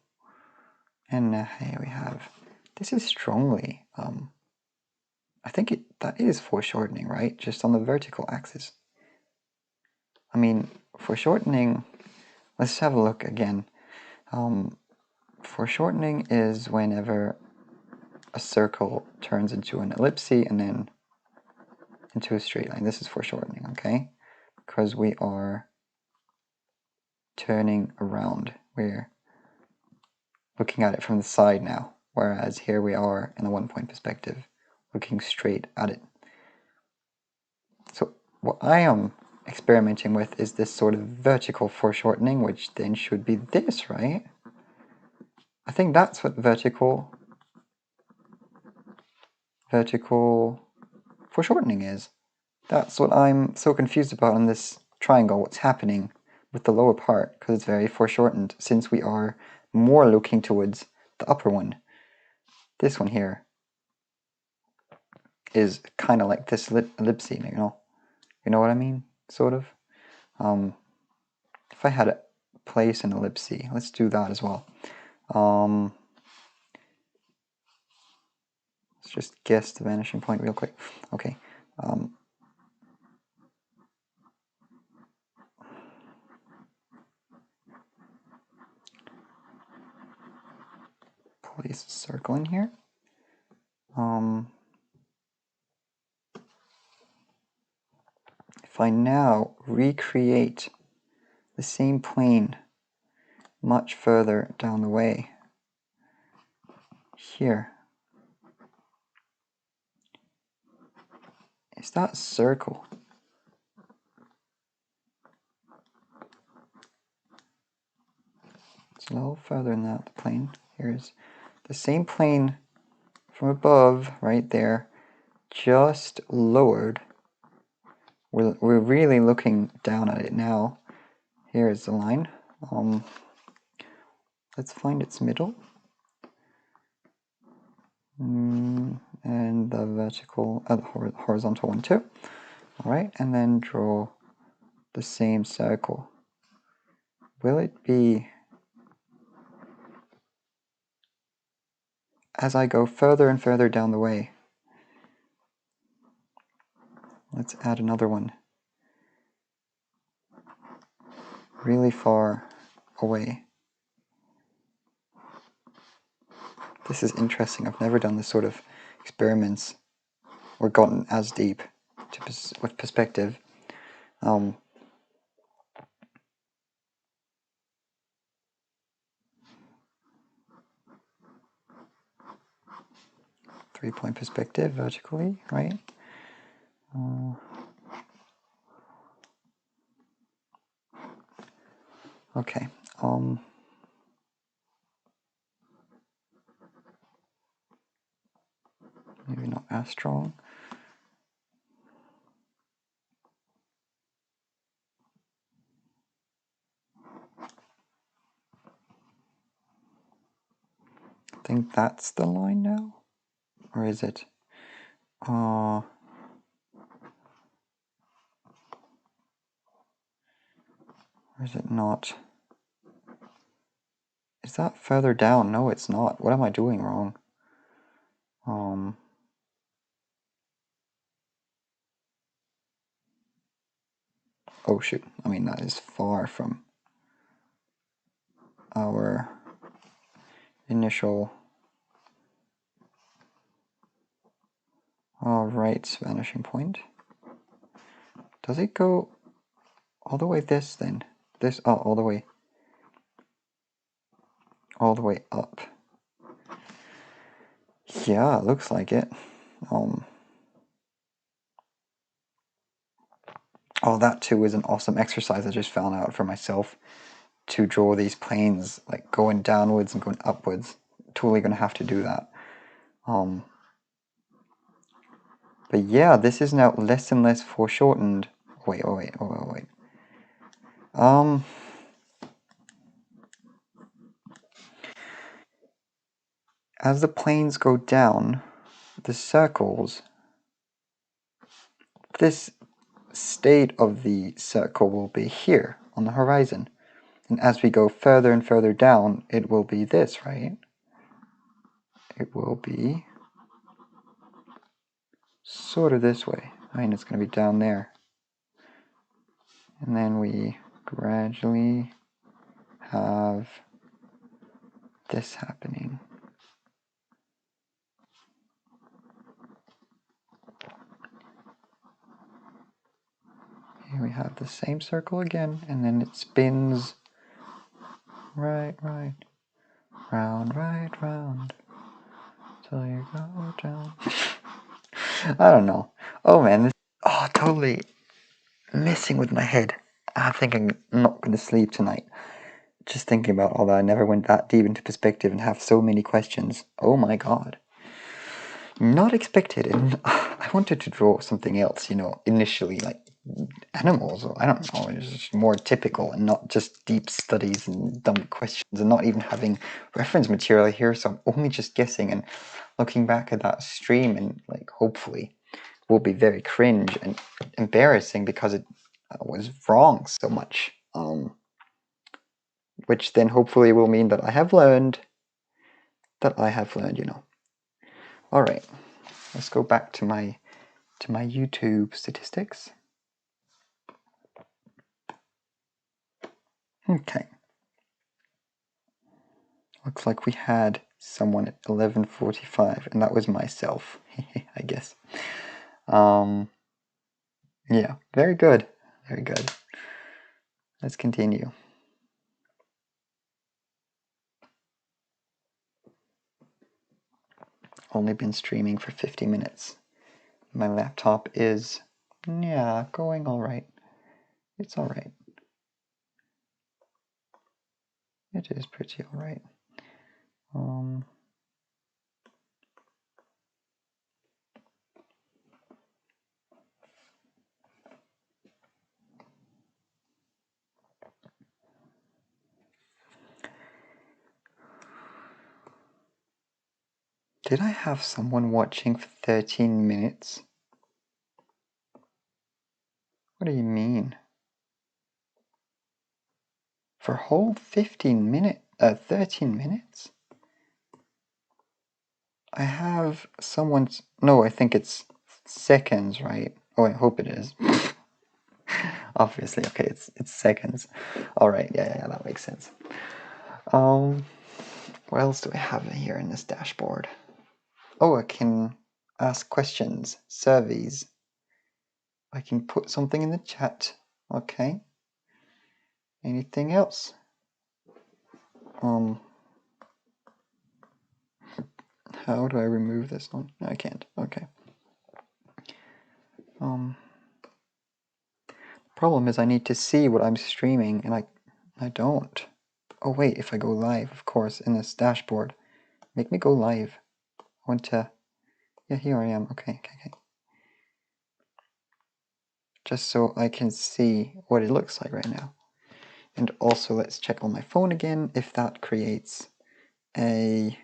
And here we have, this is strongly I think that is foreshortening, right? Just on the vertical axis. I mean, foreshortening, let's have a look again. Foreshortening is whenever a circle turns into an ellipse and then into a straight line. This is foreshortening, okay? Because we are turning around. We're looking at it from the side now, whereas here we are in a one-point perspective, looking straight at it. So what I am experimenting with is this sort of vertical foreshortening, which then should be this, right? I think that's what vertical foreshortening is. That's what I'm so confused about in this triangle, what's happening with the lower part, because it's very foreshortened, since we are more looking towards the upper one. This one here is kind of like this ellipse, you know what I mean, sort of. If I had to place an ellipse, let's do that as well. Let's just guess the vanishing point real quick. Okay. Place a circle in here. If I now recreate the same plane much further down the way, here, is that a circle? It's a little further than that, the plane. Here's the same plane from above, right there, just lowered. We're really looking down at it now. Here is the line. Let's find its middle. And the vertical, the horizontal one too. All right, and then draw the same circle. Will it be as I go further and further down the way? Let's add another one. Really far away. This is interesting. I've never done this sort of experiments or gotten as deep with perspective. 3-point perspective vertically, right? Okay. Maybe not as strong. I think that's the line now, or is it? Or is it not? Is that further down? No, it's not. What am I doing wrong? Oh shoot, I mean that is far from our initial right vanishing point. Does it go all the way this then? This, oh, all the way up. Yeah, looks like it. Oh, that too is an awesome exercise I just found out for myself, to draw these planes like going downwards and going upwards. Totally gonna have to do that. But yeah, this is now less and less foreshortened. Wait. As the planes go down, the circles, this state of the circle will be here on the horizon. And as we go further and further down, it will be this, right? It will be sort of this way. I mean, it's going to be down there. And then we gradually have this happening. Here we have the same circle again, and then it spins right, round, right, round, till you go down. I don't know. Oh man, this, totally messing with my head. I think I'm not going to sleep tonight. Just thinking about all that, I never went that deep into perspective and have so many questions. Oh my god. Not expected. And I wanted to draw something else, you know, initially, like animals, or I don't know, it's just more typical and not just deep studies and dumb questions and not even having reference material here, so I'm only just guessing and looking back at that stream and like hopefully will be very cringe and embarrassing because it was wrong so much, which then hopefully will mean that I have learned, you know. All right, let's go back to my YouTube statistics. Okay. Looks like we had someone at 11:45, and that was myself, I guess. Yeah, very good. Very good. Let's continue. Only been streaming for 50 minutes. My laptop is, yeah, going all right. It's all right. It is pretty all right. Did I have someone watching for 13 minutes? What do you mean? For a whole 13 minutes? I have someone's, no, I think it's seconds, right? Oh, I hope it is. Obviously, okay, it's seconds. All right, yeah, that makes sense. What else do I have here in this dashboard? Oh, I can ask questions, surveys. I can put something in the chat. Okay. Anything else? How do I remove this one? No, I can't. Okay. Problem is I need to see what I'm streaming, and I don't. Oh wait, if I go live, of course, in this dashboard. Make me go live. I want to, yeah, here I am. Okay. Just so I can see what it looks like right now. And also let's check on my phone again if that creates a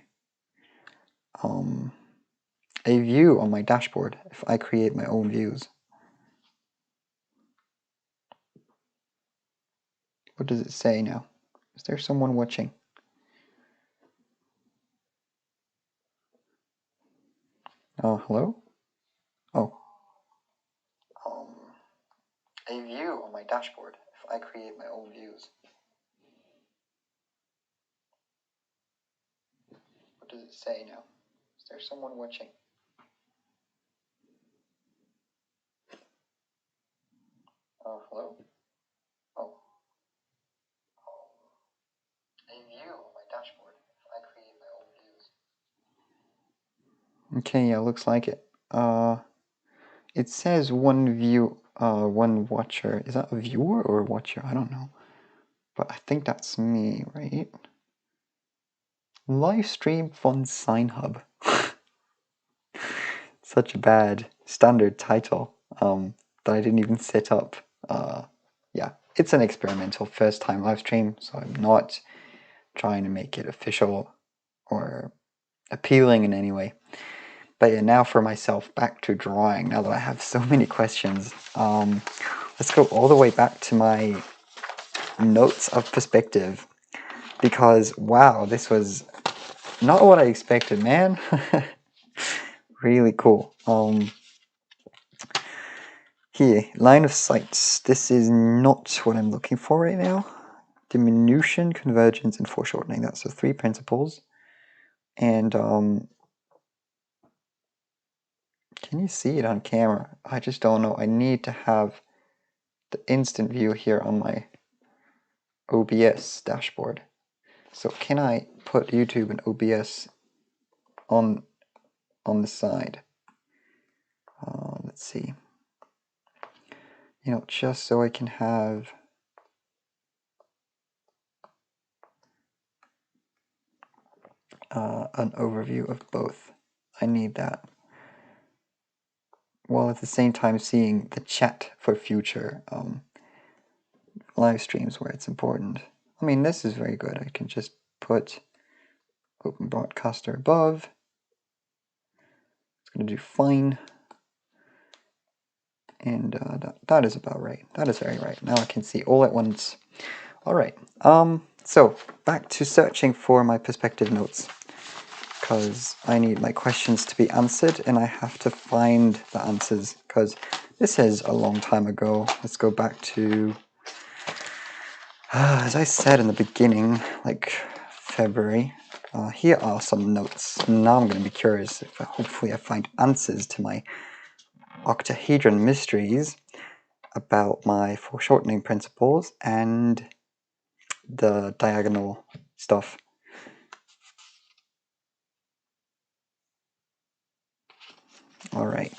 view on my dashboard, if I create my own views. What does it say now? Is there someone watching? Oh, hello? Oh. A view on my dashboard, if I create my own views. What does it say now? Is there someone watching? Oh, hello? Oh. A view on my dashboard, if I create my own views. Okay, yeah, looks like it. It says one view, one watcher. Is that a viewer or a watcher? I don't know. But I think that's me, right? Livestream Fun Sign Hub. Such a bad standard title that I didn't even set up. Yeah, it's an experimental first time live stream, so I'm not trying to make it official or appealing in any way. But yeah, now for myself, back to drawing, now that I have so many questions. Let's go all the way back to my notes of perspective, because wow, this was not what I expected, man. Really cool. Here, line of sight. This is not what I'm looking for right now. Diminution, convergence, and foreshortening. That's the 3 principles. And can you see it on camera? I just don't know. I need to have the instant view here on my OBS dashboard. So can I put YouTube and OBS on the side? Let's see. You know, just so I can have an overview of both. I need that. While at the same time seeing the chat for future live streams where it's important. I mean, this is very good. I can just put Open Broadcaster above. It's going to do fine. And that is about right. That is very right. Now I can see all at once. All right. So back to searching for my perspective notes, because I need my questions to be answered and I have to find the answers, because this is a long time ago. Let's go back to, as I said in the beginning, like February. Here are some notes. Now I'm going to be curious if hopefully I find answers to my Octahedron mysteries about my foreshortening principles and the diagonal stuff. All right.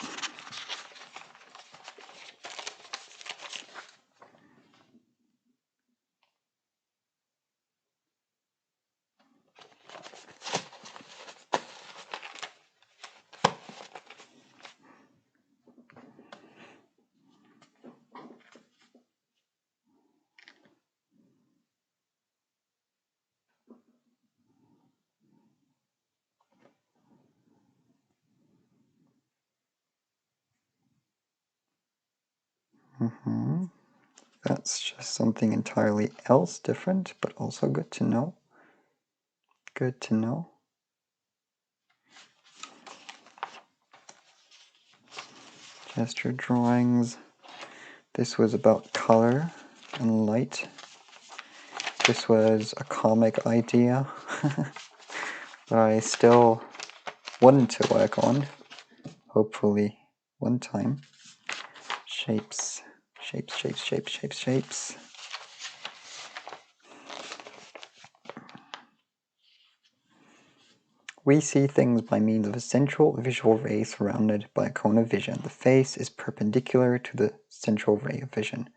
That's just something entirely else different, but also good to know. Good to know. Gesture drawings. This was about color and light. This was a comic idea that I still want to work on, hopefully one time. Shapes, shapes, shapes, shapes, shapes, shapes. We see things by means of a central visual ray surrounded by a cone of vision. The face is perpendicular to the central ray of vision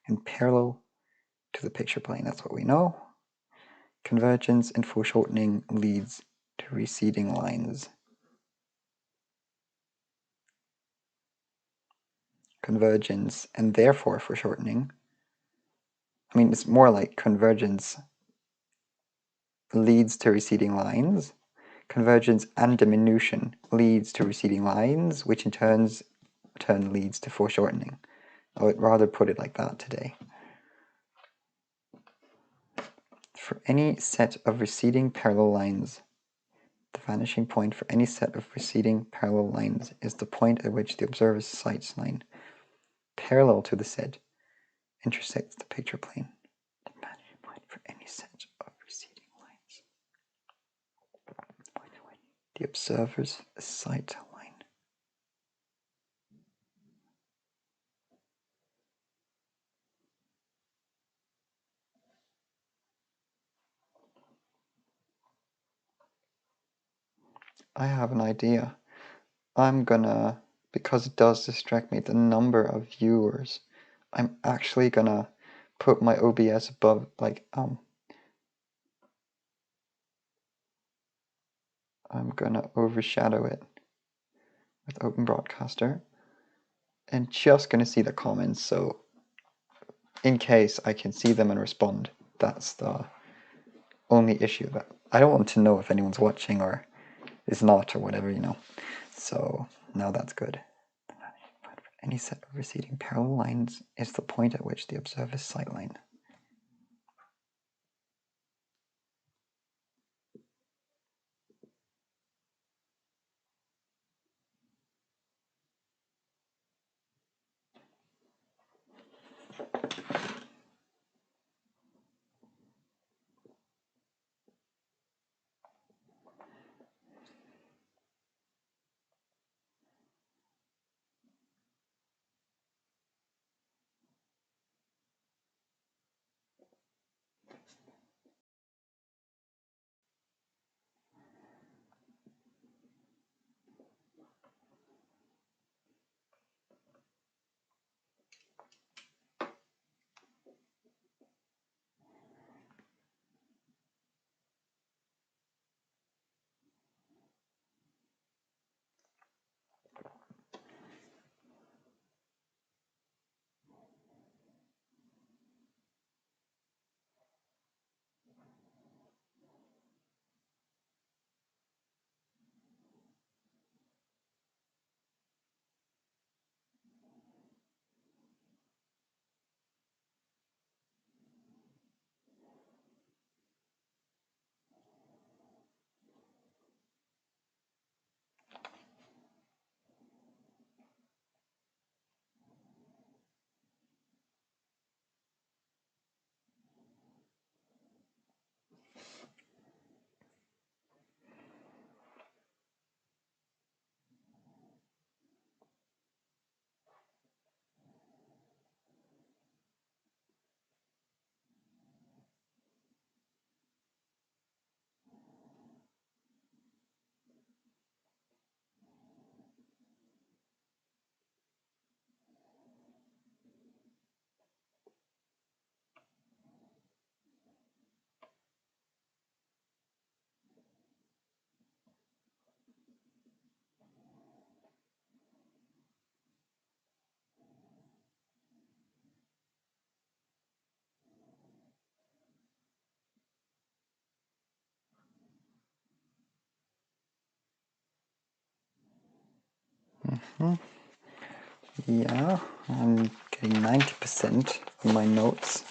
and parallel to the picture plane. That's what we know. Convergence and foreshortening leads to receding lines. Convergence and therefore foreshortening. I mean, it's more like convergence leads to receding lines. Convergence and diminution leads to receding lines, which in turn leads to foreshortening. I would rather put it like that today. For any set of receding parallel lines, the vanishing point for any set of receding parallel lines is the point at which the observer's sight line, parallel to the set, intersects the picture plane. The vanishing point for any set of receding lines, the point at which the observer's sight line. I have an idea. I'm gonna, because it does distract me, the number of viewers, I'm actually gonna put my OBS above, like, I'm gonna overshadow it with Open Broadcaster and just gonna see the comments, so in case I can see them and respond. That's the only issue. That I don't want to know if anyone's watching or is not or whatever, you know. So now that's good. Any set of receding parallel lines is the point at which the observer's sight line. Yeah, I'm getting 90% of my notes.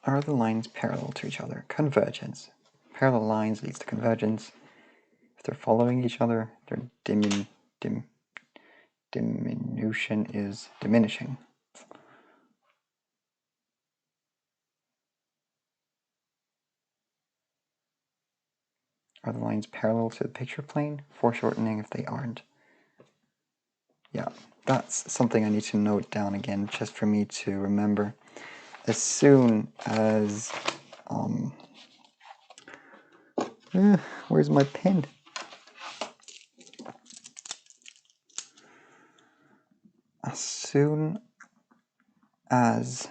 Are the lines parallel to each other? Convergence. Parallel lines leads to convergence. If they're following each other, their diminution is diminishing. Are the lines parallel to the picture plane? Foreshortening if they aren't. Yeah, that's something I need to note down again, just for me to remember. As soon as... where's my pen? As soon as...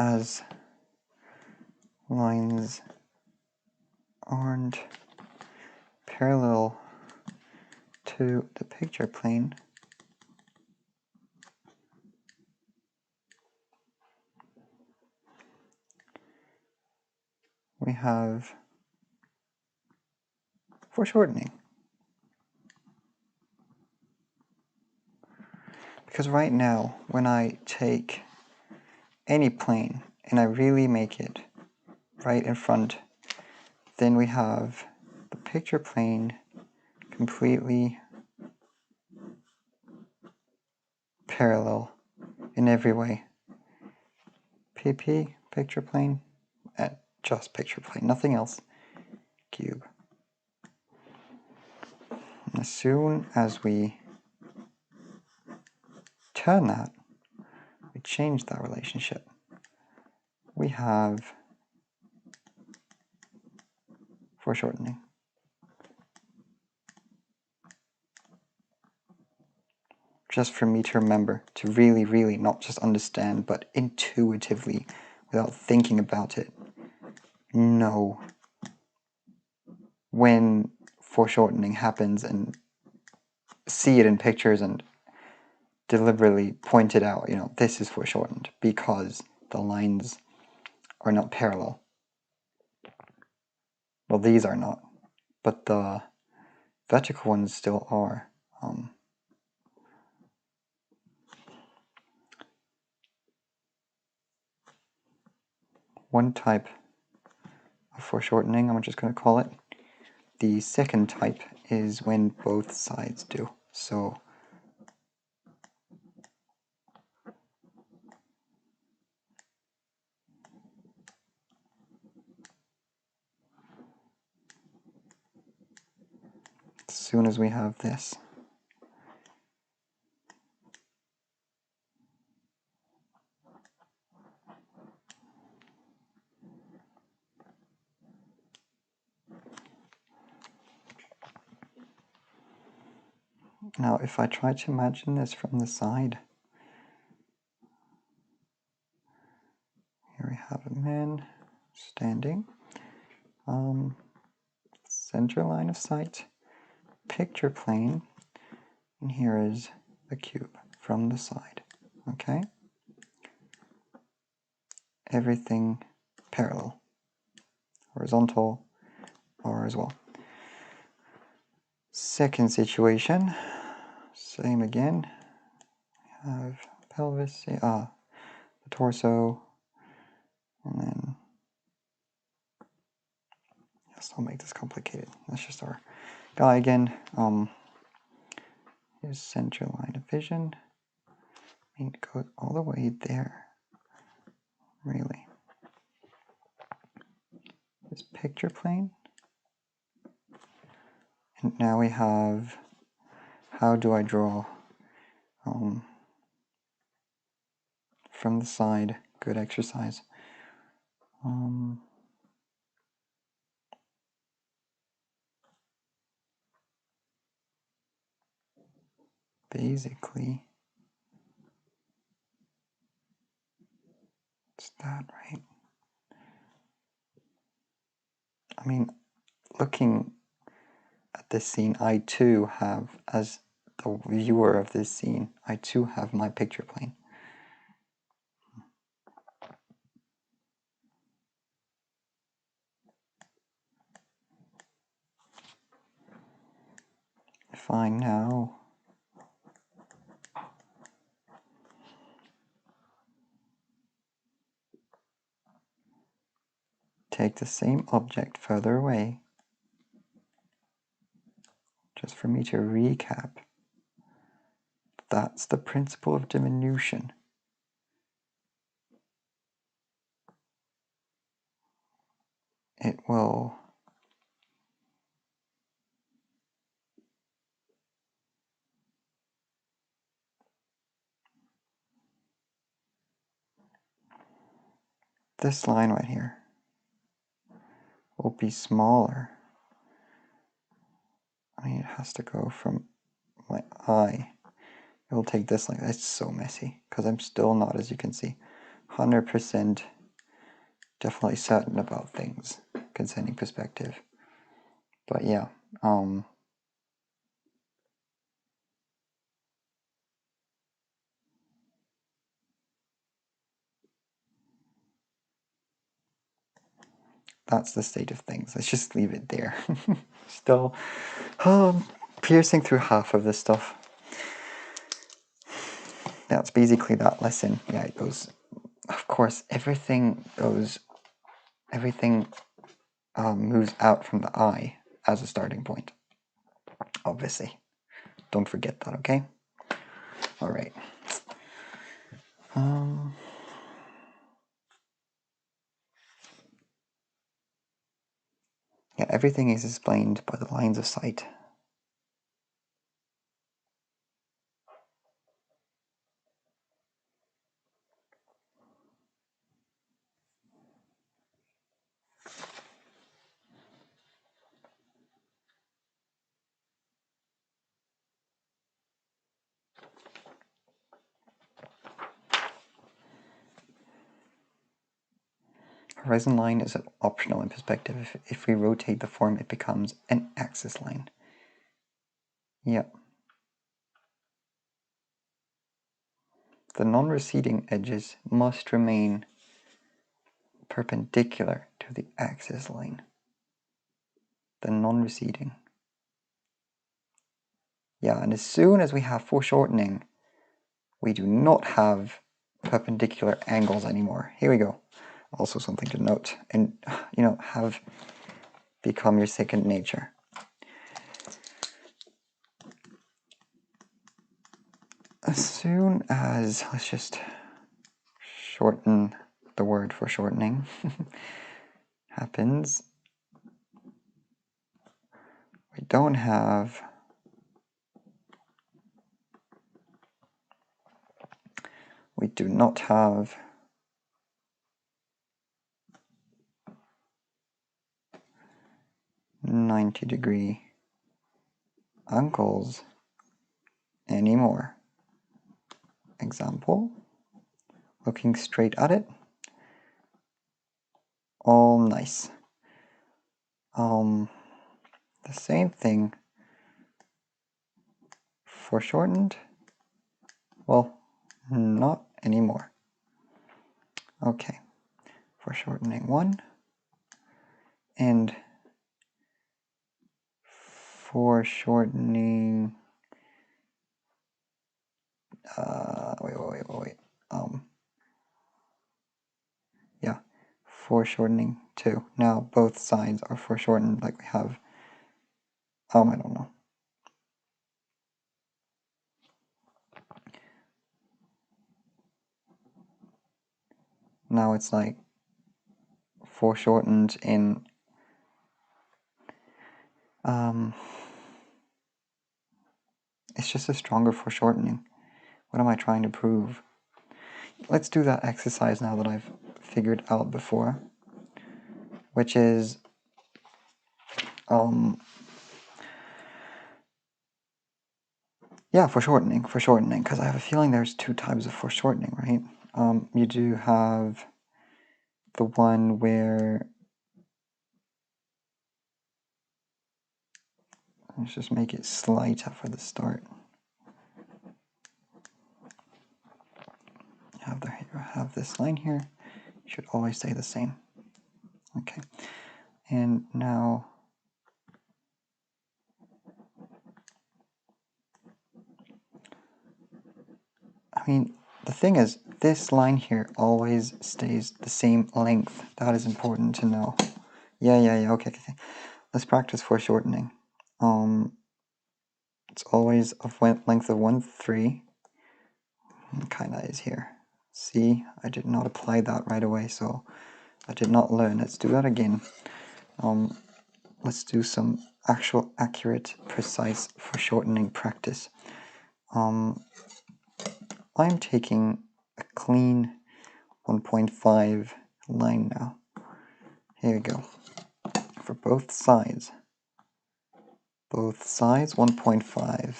as lines aren't parallel to the picture plane, we have foreshortening. Because right now, when I take any plane and I really make it right in front, then we have the picture plane completely parallel in every way. PP, picture plane, and just picture plane, nothing else. Cube. And as soon as we turn that, we change that relationship. We have foreshortening. Just for me to remember, to really, really not just understand, but intuitively, without thinking about it, know when foreshortening happens and see it in pictures and deliberately point it out, this is foreshortened because the lines are not parallel. Well, these are not, but the vertical ones still are. One type of foreshortening, I'm just going to call it. The second type is when both sides do. So as soon as we have this, now if I try to imagine this from the side, here we have a man standing, center line of sight, picture plane, and here is the cube from the side, okay? Everything parallel, horizontal, or as well. Second situation, same again. We have pelvis, the torso, and then let's not make this complicated. That's just our guy again. His center line of vision. I mean, it goes all the way there, really. His picture plane. And now we have, how do I draw from the side? Good exercise. basically, it's that, right? I mean, looking at this scene, I too have, as the viewer of this scene, I too have my picture plane. If I now take the same object further away, just for me to recap, that's the principle of diminution. It will this line right here will be smaller. I mean, it has to go from my eye. It will take this line. It's so messy because I'm still not, as you can see, 100% definitely certain about things concerning perspective. But yeah, that's the state of things. Let's just leave it there. Still piercing through half of this stuff. That's basically that lesson. Yeah, it goes, of course, everything moves out from the eye as a starting point. Obviously. Don't forget that, okay? All right. Yeah, everything is explained by the lines of sight. Horizon line is optional in perspective. If we rotate the form, it becomes an axis line. Yep. The non-receding edges must remain perpendicular to the axis line. The non-receding. Yeah, and as soon as we have foreshortening, we do not have perpendicular angles anymore. Here we go. Also something to note, and have become your second nature. As soon as, let's just shorten the word foreshortening, happens, we don't have we do not have -90-degree angles anymore. Example, looking straight at it, all nice. The same thing foreshortened, well, not anymore. Okay, foreshortening 1 and foreshortening wait. Yeah, foreshortening 2. Now both sides are foreshortened like we have, I don't know. Now it's like foreshortened in it's just a stronger foreshortening. What am I trying to prove? Let's do that exercise now that I've figured out before, which is Yeah, foreshortening, because I have a feeling there's two types of foreshortening, right? You do have the one where, let's just make it slighter for the start. Have this line here, it should always stay the same. Okay, and now I mean, the thing is, this line here always stays the same length. That is important to know. Yeah, okay. Let's practice foreshortening. It's always of length of 1, 3. It kind of is here. See, I did not apply that right away, so I did not learn. Let's do that again. Let's do some actual accurate, precise foreshortening practice. I'm taking a clean 1.5 line now. Here we go. For both sides. Both sides 1.5.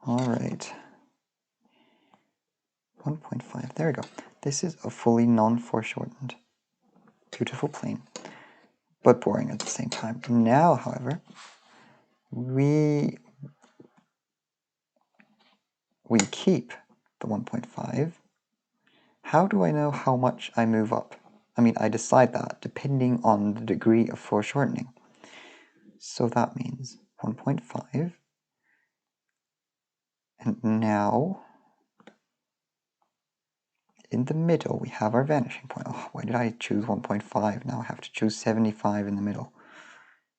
Alright. 1.5. There we go. This is a fully non-foreshortened, beautiful plane, but boring at the same time. Now, however, we keep the 1.5. How do I know how much I move up? I mean, I decide that depending on the degree of foreshortening. So that means 1.5. And now, in the middle, we have our vanishing point. Oh, why did I choose 1.5? Now I have to choose 75 in the middle.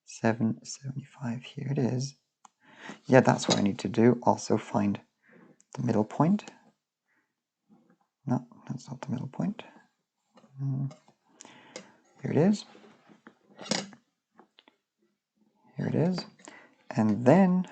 775, here it is. Yeah, that's what I need to do. Also find the middle point. No, that's not the middle point. Here it is. Here it is. And then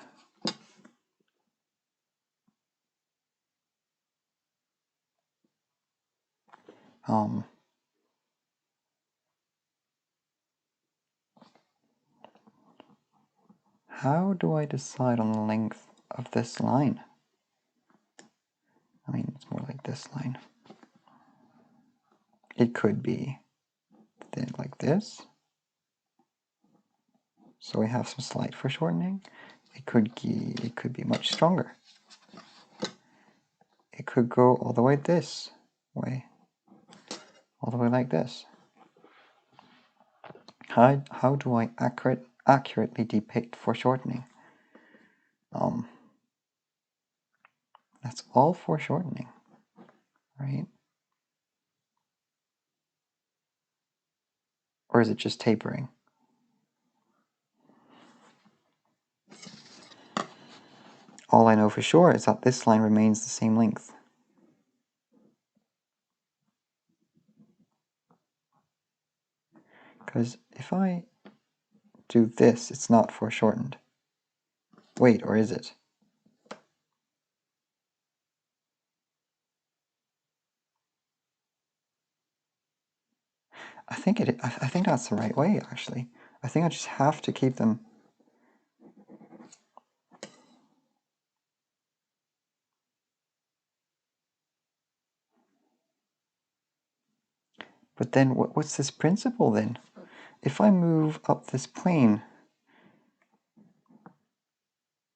how do I decide on the length of this line? I mean, it's more like this line. It could be thin like this. So we have some slight foreshortening. It could be much stronger. It could go all the way this way. All the way like this. How do I accurately depict foreshortening? That's all foreshortening, right? Or is it just tapering? All I know for sure is that this line remains the same length. Because if I do this, it's not foreshortened. Wait, or is it? I think that's the right way, actually. I think I just have to keep them. But then what's this principle then? If I move up this plane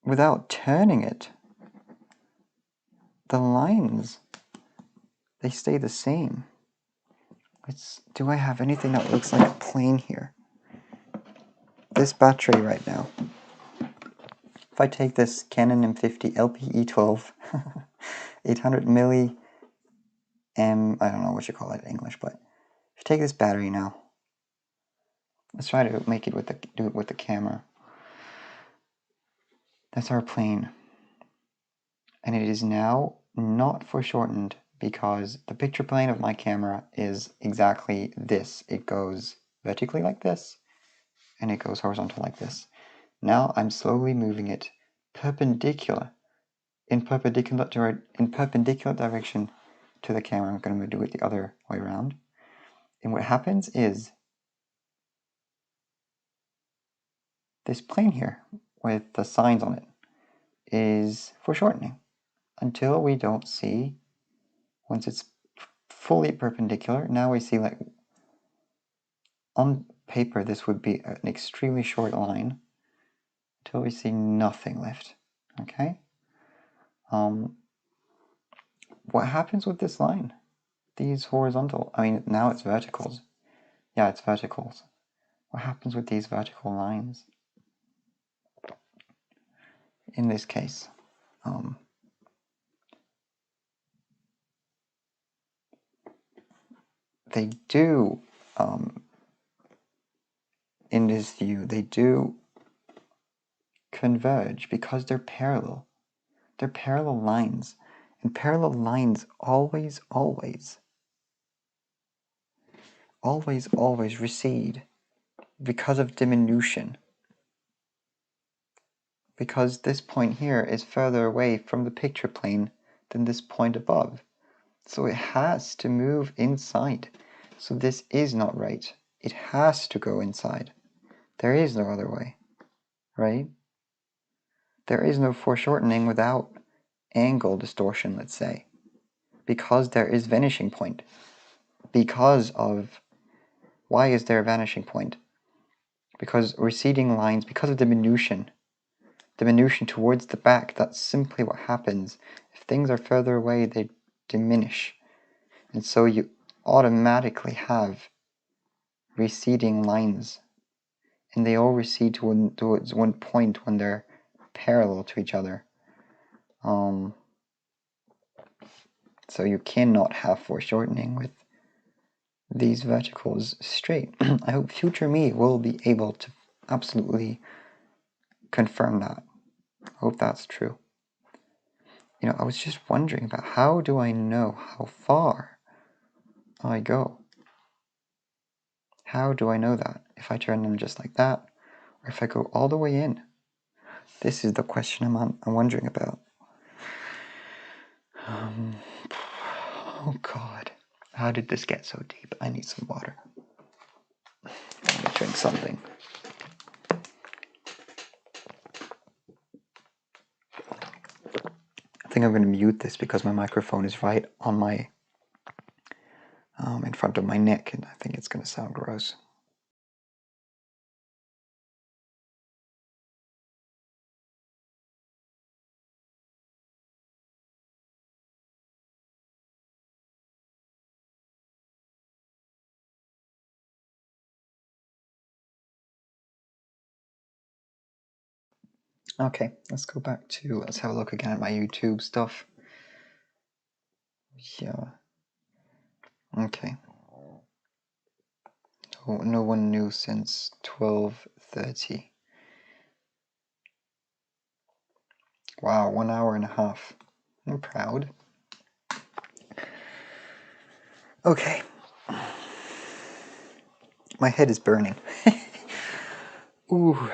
without turning it, the lines, they stay the same. Do I have anything that looks like a plane here? This battery right now. If I take this Canon M50 LPE12, 800 milli I don't know what you call it in English, but if you take this battery now, let's try to make it do it with the camera. That's our plane. And it is now not foreshortened because the picture plane of my camera is exactly this. It goes vertically like this, and it goes horizontal like this. Now I'm slowly moving it perpendicular, in perpendicular direction to the camera. I'm going to do it the other way around. And what happens is this plane here with the signs on it is foreshortening until we don't see, once it's fully perpendicular, now we see, like, on paper this would be an extremely short line until we see nothing left. Okay? What happens with this line? These horizontal, I mean, now it's verticals. Yeah, it's verticals. What happens with these vertical lines? In this case, they do, in this view, they do converge because they're parallel. They're parallel lines. And parallel lines always recede because of diminution. Because this point here is further away from the picture plane than this point above. So it has to move inside. So this is not right. It has to go inside. There is no other way, right? There is no foreshortening without angle distortion, let's say. Because there is vanishing point. Because of... Why is there a vanishing point? Because receding lines, because of diminution towards the back, that's simply what happens. If things are further away, they diminish. And so you automatically have receding lines. And they all recede towards one point when they're parallel to each other. So you cannot have foreshortening with these verticals straight. I hope future me will be able to absolutely confirm that. I hope that's true. You know, I was just wondering about how do I know how far I go? How do I know that? If I turn them just like that, or if I go all the way in? This is the question I'm wondering about. Oh God, how did this get so deep? I need some water. I'm gonna drink something. I think I'm gonna mute this because my microphone is right on my, in front of my neck, and I think it's gonna sound gross. Okay, let's go back to, let's have a look again at my YouTube stuff. Yeah. Okay. No one knew since 12:30. Wow, 1 hour and a half. I'm proud. Okay. My head is burning. Ooh.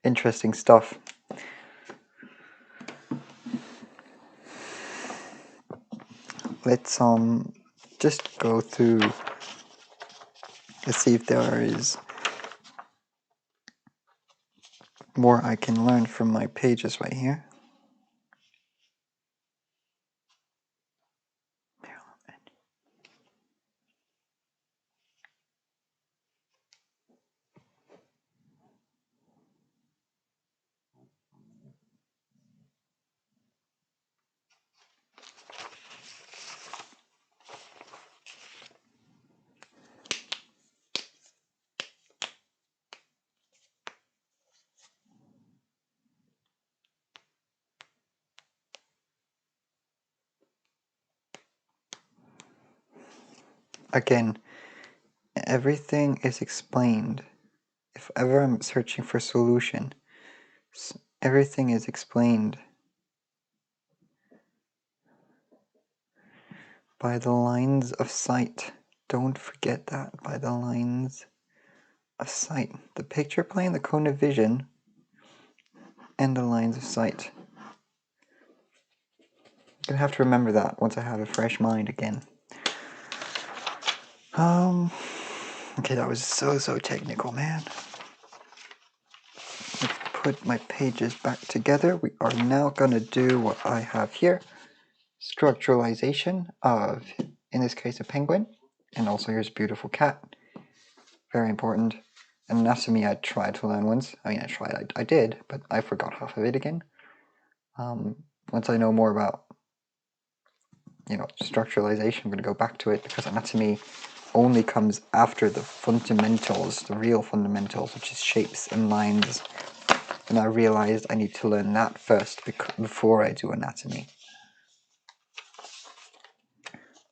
Interesting stuff. Let's just go through. Let's see if there is more I can learn from my pages right here. Again, everything is explained. If ever I'm searching for a solution, everything is explained by the lines of sight. Don't forget that, by the lines of sight. The picture plane, the cone of vision, and the lines of sight. I'm gonna have to remember that once I have a fresh mind again. Okay, that was so technical, man. put my pages back together. We are now going to do what I have here. Structuralization of, in this case, a penguin. And also here's a beautiful cat. Very important. Anatomy I tried to learn once. I mean, I did, but I forgot half of it again. Once I know more about, structuralization, I'm going to go back to it, because anatomy only comes after the fundamentals, the real fundamentals, which is shapes and lines. And I realized I need to learn that first before I do anatomy.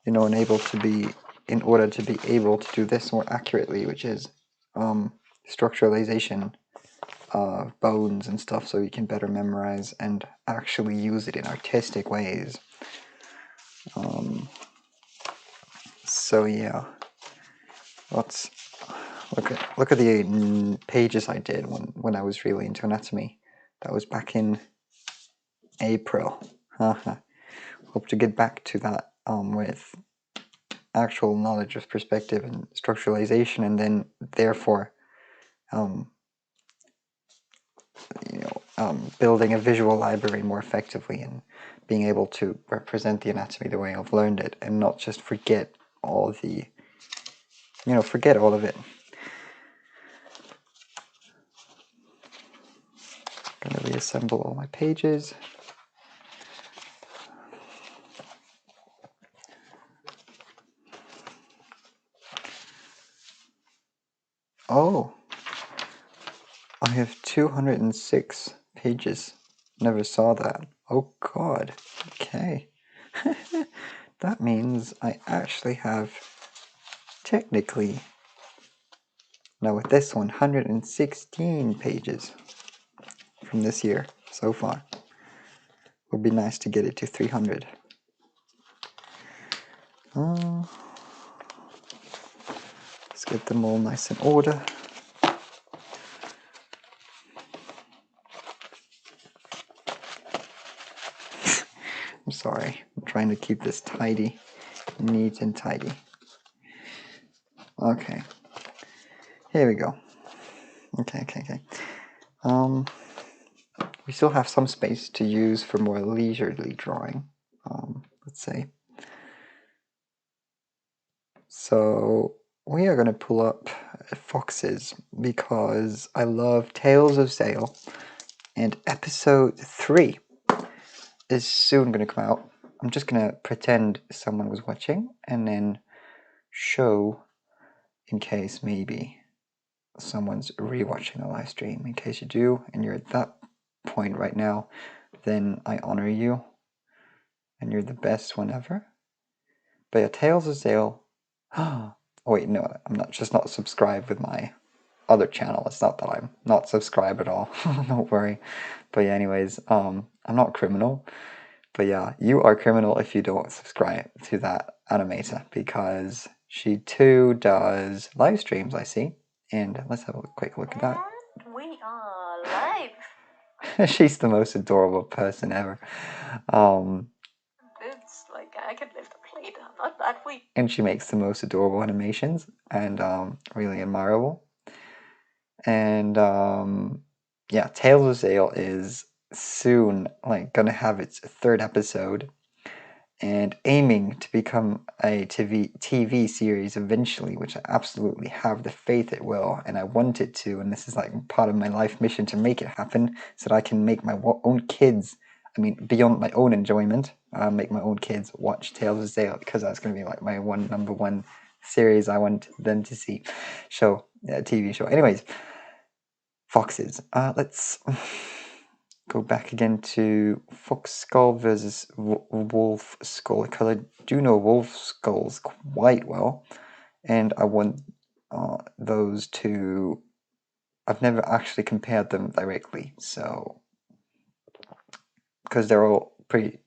In order to be able to do this more accurately, which is structuralization of bones and stuff, so you can better memorize and actually use it in artistic ways. So yeah, let's look at the pages I did when I was really into anatomy. That was back in April. Hope to get back to that with actual knowledge of perspective and structuralization, and then therefore building a visual library more effectively and being able to represent the anatomy the way I've learned it, and not just forget all of it. I'm going to reassemble all my pages. Oh, I have 206 pages. Never saw that. Oh God. Okay. That means I actually have technically, now with this one, 116 pages from this year so far. Would be nice to get it to 300. Let's get them all nice in order. I'm sorry, I'm trying to keep this tidy, neat and tidy. Okay, here we go. Okay. We still have some space to use for more leisurely drawing, let's say. So we are going to pull up foxes, because I love Tales of Sail, and episode 3 is soon going to come out. I'm just going to pretend someone was watching and then show, in case maybe someone's rewatching a live stream. In case you do and you're at that point right now, then I honor you and you're the best one ever. But yeah, Tales of Sail. Oh wait, no, I'm not subscribed with my other channel. It's not that I'm not subscribed at all. Don't worry. But yeah, anyways, I'm not criminal. But yeah, you are criminal if you don't subscribe to that animator, because she too does live streams, I see. And let's have a quick look at that. And we are live. She's the most adorable person ever. It's like I could lift a plate. I'm not that weak. And she makes the most adorable animations, and really admirable. And yeah, Tales of Sail is soon gonna have its 3rd episode, and aiming to become a TV series eventually, which I absolutely have the faith it will, and I want it to, and this is part of my life mission to make it happen, so that I can make my own kids, beyond my own enjoyment, make my own kids watch Tales of Sail, because that's going to be my number one series I want them to see. TV show. Anyways, foxes. Let's go back again to fox skull versus wolf skull, because I do know wolf skulls quite well, and I want those two. I've never actually compared them directly, so because they're all pretty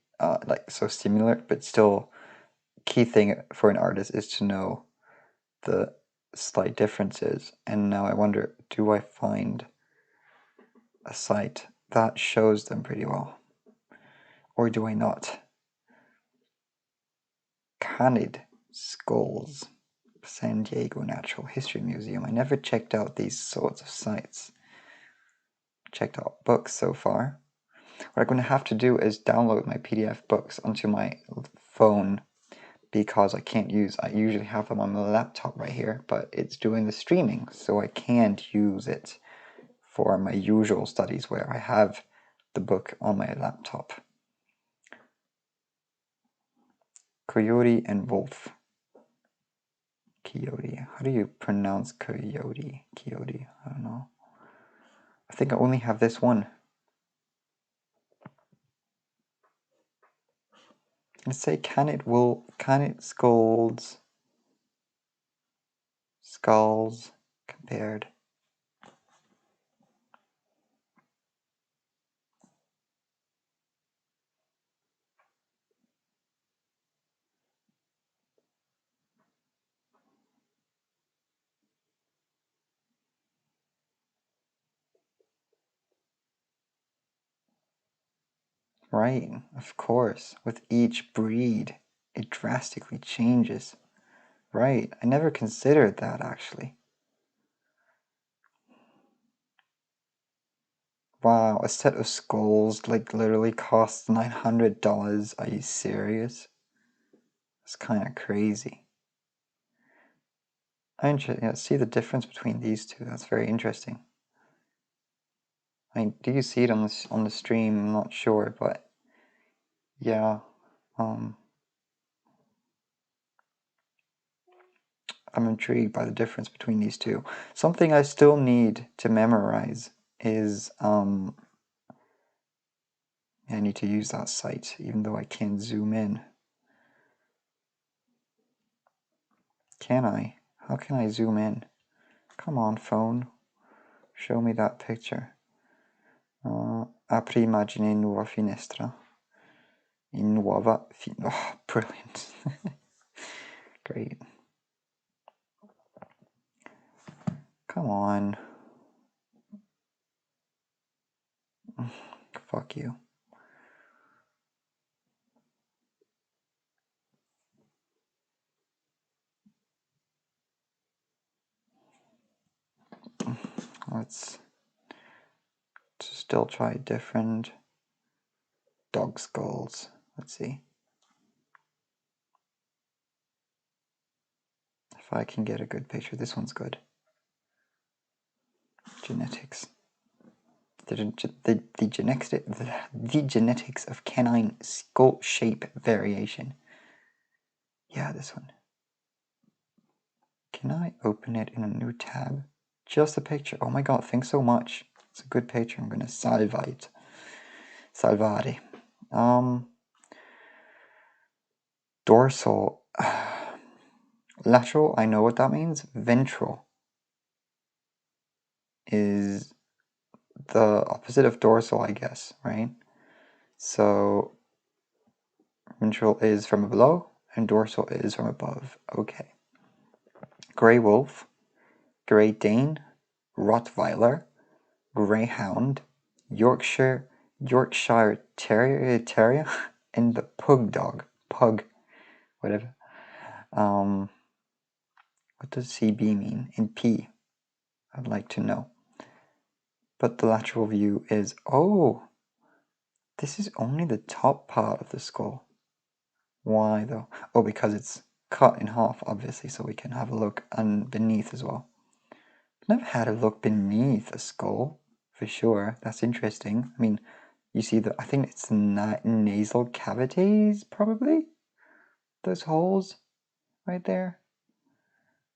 so similar, but still, key thing for an artist is to know the slight differences. And now I wonder, do I find a site that shows them pretty well, or do I not? Canid Skulls, San Diego Natural History Museum. I never checked out these sorts of sites. checked out books so far. What I'm going to have to do is download my PDF books onto my phone because I usually have them on my laptop right here, but it's doing the streaming, so I can't use it for my usual studies where I have the book on my laptop. Coyote and wolf. Coyote. How do you pronounce coyote? Coyote. I don't know. I think I only have this one. Let's say can it scolds skulls compared. Right, of course. With each breed, it drastically changes. Right, I never considered that actually. Wow, a set of skulls like literally costs $900. Are you serious? It's kind of crazy. Yeah, see the difference between these two. That's very interesting. I mean, do you see it on the stream? I'm not sure, but yeah. I'm intrigued by the difference between these two. Something I still need to memorize is I need to use that site even though I can't zoom in. Can I? How can I zoom in? Come on, phone. Show me that picture. Apri immagine nuova finestra. Oh, brilliant. Great. Come on. Fuck you. Let's still try different dog skulls. Let's see if I can get a good picture. This one's good. Genetics. The genetics of canine skull shape variation. Yeah, this one. Can I open it in a new tab? Just a picture. Oh my god, thanks so much. It's a good picture. I'm gonna salvate. Salvare. Dorsal. Lateral, I know what that means. Ventral is the opposite of dorsal, I guess, right? So ventral is from below and dorsal is from above. Okay. Grey wolf, Great Dane, Rottweiler, Greyhound, Yorkshire Terrier, and the Pug dog. Pug, whatever. What does CB mean in P? I'd like to know. But the lateral view is, oh, this is only the top part of the skull. Why though? Oh, because it's cut in half, obviously, so we can have a look beneath as well. I've never had a look beneath a skull, for sure. That's interesting. I mean, you see I think it's the nasal cavities, probably? Those holes right there.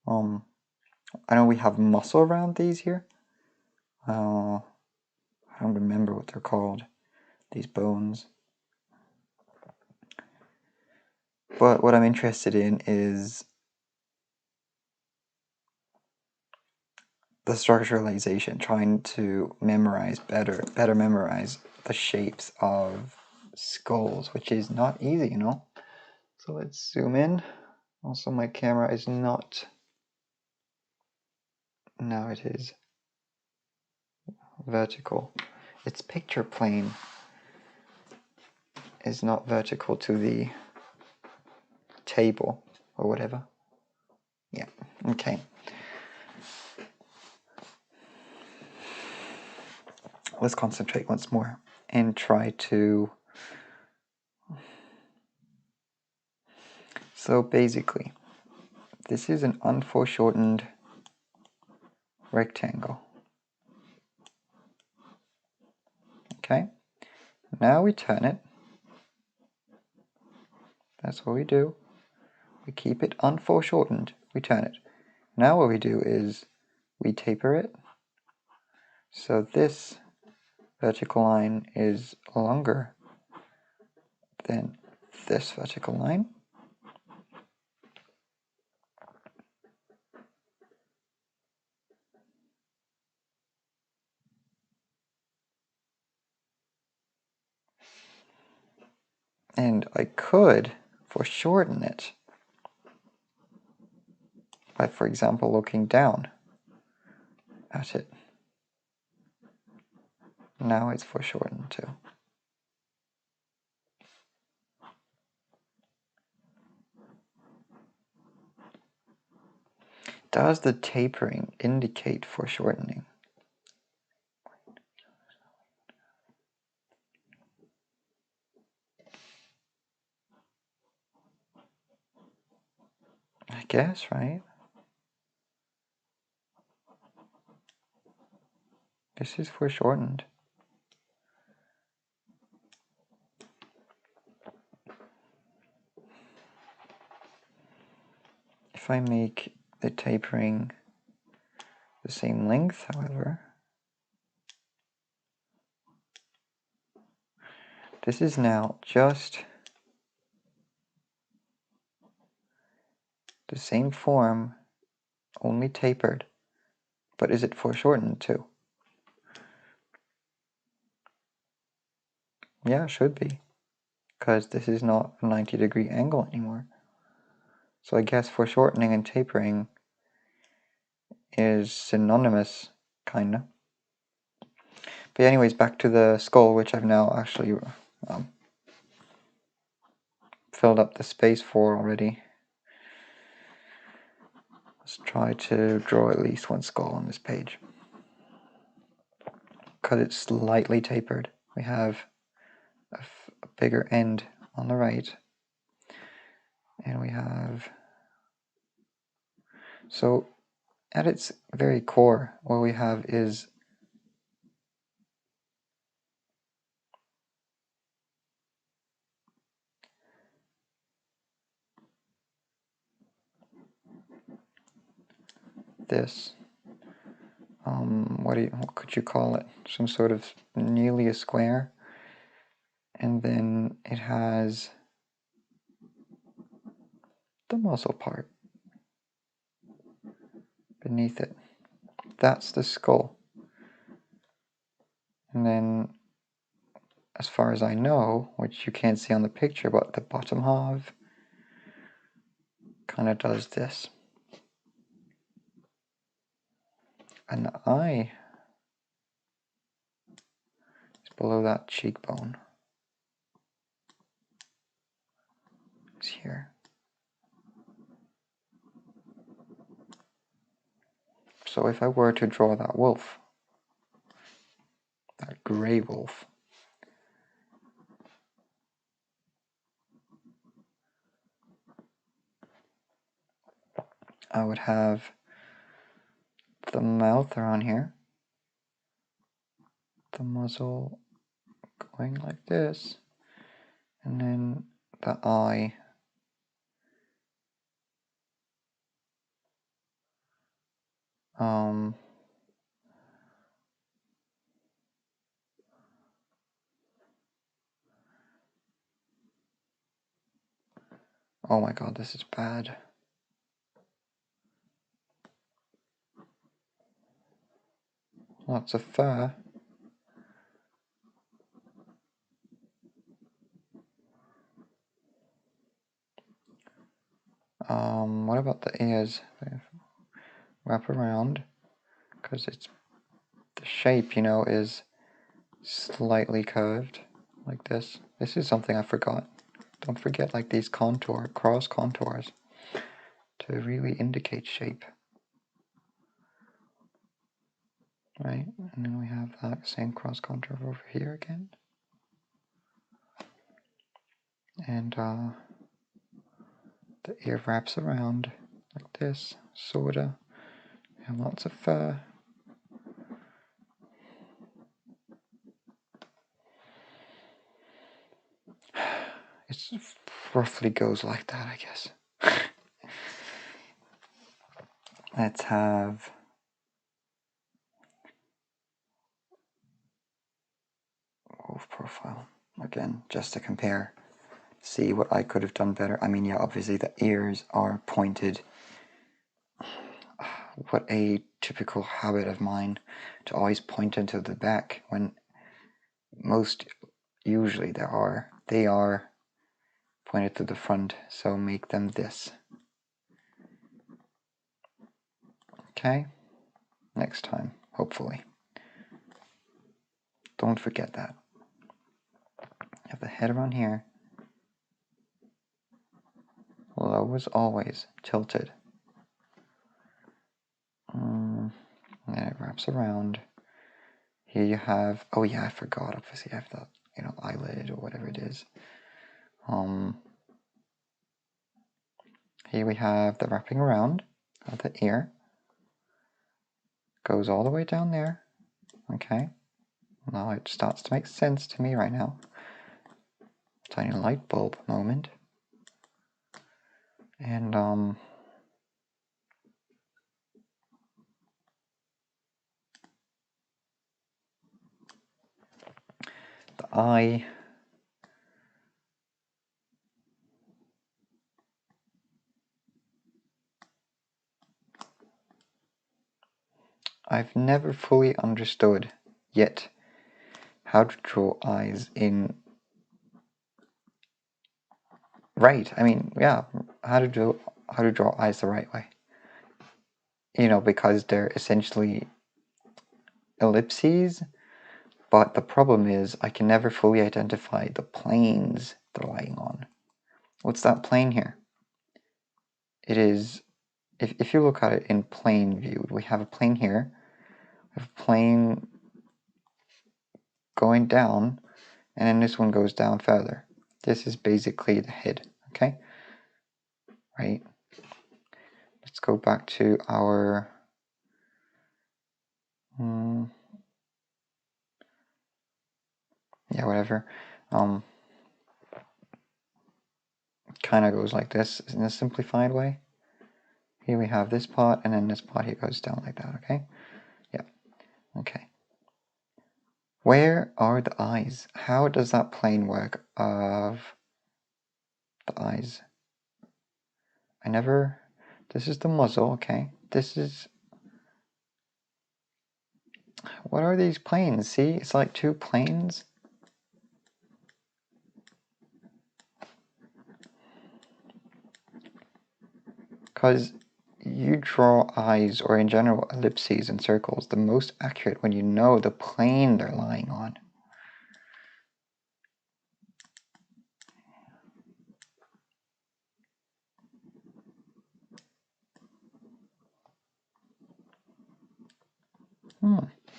I know we have muscle around these here. I don't remember what they're called, these bones. But what I'm interested in is the structuralization, trying to better memorize the shapes of skulls, which is not easy, you know? So let's zoom in. Also, my camera is not... Now it is vertical. Its picture plane is not vertical to the table or whatever. Yeah, okay. let's concentrate once more and try to... So basically, this is an unforeshortened rectangle. Okay, now we turn it. That's what we do. We keep it unforeshortened. We turn it. Now what we do is we taper it. So this vertical line is longer than this vertical line. And I could foreshorten it by, for example, looking down at it. Now it's foreshortened too. Does the tapering indicate foreshortening? I guess, right? This is foreshortened. If I make the tapering the same length, however, this is now just the same form, only tapered. But is it foreshortened too? Yeah, it should be, because this is not a 90-degree angle anymore. So I guess foreshortening and tapering is synonymous, kinda. But anyways, back to the skull, which I've now actually filled up the space for already. Let's try to draw at least one skull on this page. Because it's slightly tapered. We have a bigger end on the right. And we have... So at its very core, what we have is this. What could you call it? Some sort of nearly a square. And then it has the muzzle part beneath it. That's the skull. And then, as far as I know, which you can't see on the picture, but the bottom half kind of does this. And the eye is below that cheekbone. It's here. So if I were to draw that wolf, that grey wolf, I would have the mouth around here, the muzzle going like this, and then the eye oh my god, this is bad. Lots of fur. What about the ears? Wrap around, because it's the shape, you know, is slightly curved like this. This is something I forgot. Don't forget like these cross contours to really indicate shape. right? And then we have that same cross contour over here again. And the ear wraps around like this, sorta. And lots of fur. It roughly goes like that, I guess. Let's have wolf profile again, just to compare, see what I could have done better. I mean, yeah, obviously the ears are pointed. What a typical habit of mine, to always point into the back when most usually they are pointed to the front, so make them this. Okay, next time, hopefully. Don't forget that. Have the head around here. Low as always, tilted. And then it wraps around. Here you have, oh yeah, I forgot, obviously I have that, eyelid or whatever it is. Here we have the wrapping around of the ear. Goes all the way down there. Okay. Now it starts to make sense to me right now. Tiny light bulb moment. And the eye. I've never fully understood yet how to draw eyes in... Right, I mean, yeah, how to draw eyes the right way. Because they're essentially ellipses, but the problem is I can never fully identify the planes they're lying on. What's that plane here? It is, if you look at it in plane view, we have a plane here, we have a plane going down, and then this one goes down further. This is basically the head, okay? Right? Let's go back to our... yeah, whatever. Kind of goes like this in a simplified way. Here we have this part, and then this part here goes down like that, okay? Yeah, okay. Where are the eyes? How does that plane work of the eyes? This is the muzzle, okay? This is... What are these planes? See, it's like two planes. Because you draw eyes, or in general ellipses and circles, the most accurate when you know the plane they're lying on.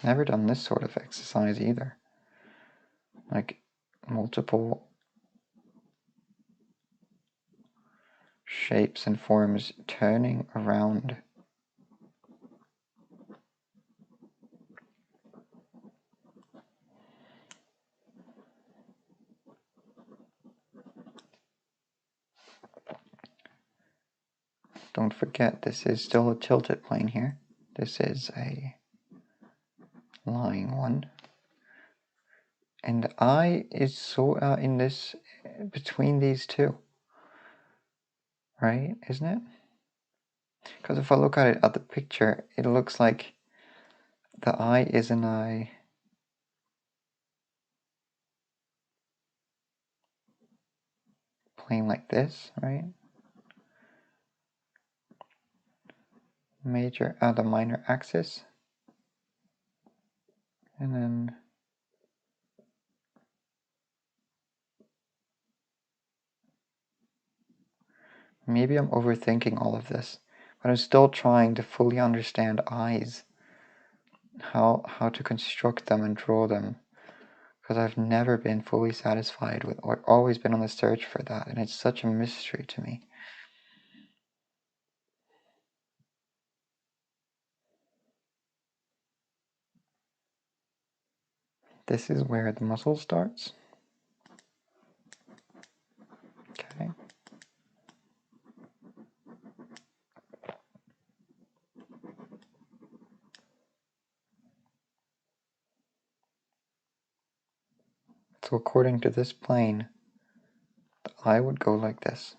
Never done this sort of exercise either. Like multiple shapes and forms turning around. Don't forget, this is still a tilted plane here. This is a lying one. And the eye is sort of in this, between these two. Right, isn't it? Because if I look at it at the picture, it looks like the eye is an eye. Plane like this, right? Major, the minor axis. And then maybe I'm overthinking all of this, but I'm still trying to fully understand eyes. how to construct them and draw them, because I've never been fully satisfied with, or always been on the search for that, and it's such a mystery to me. This is where the muscle starts. Okay. So according to this plane, the eye would go like this.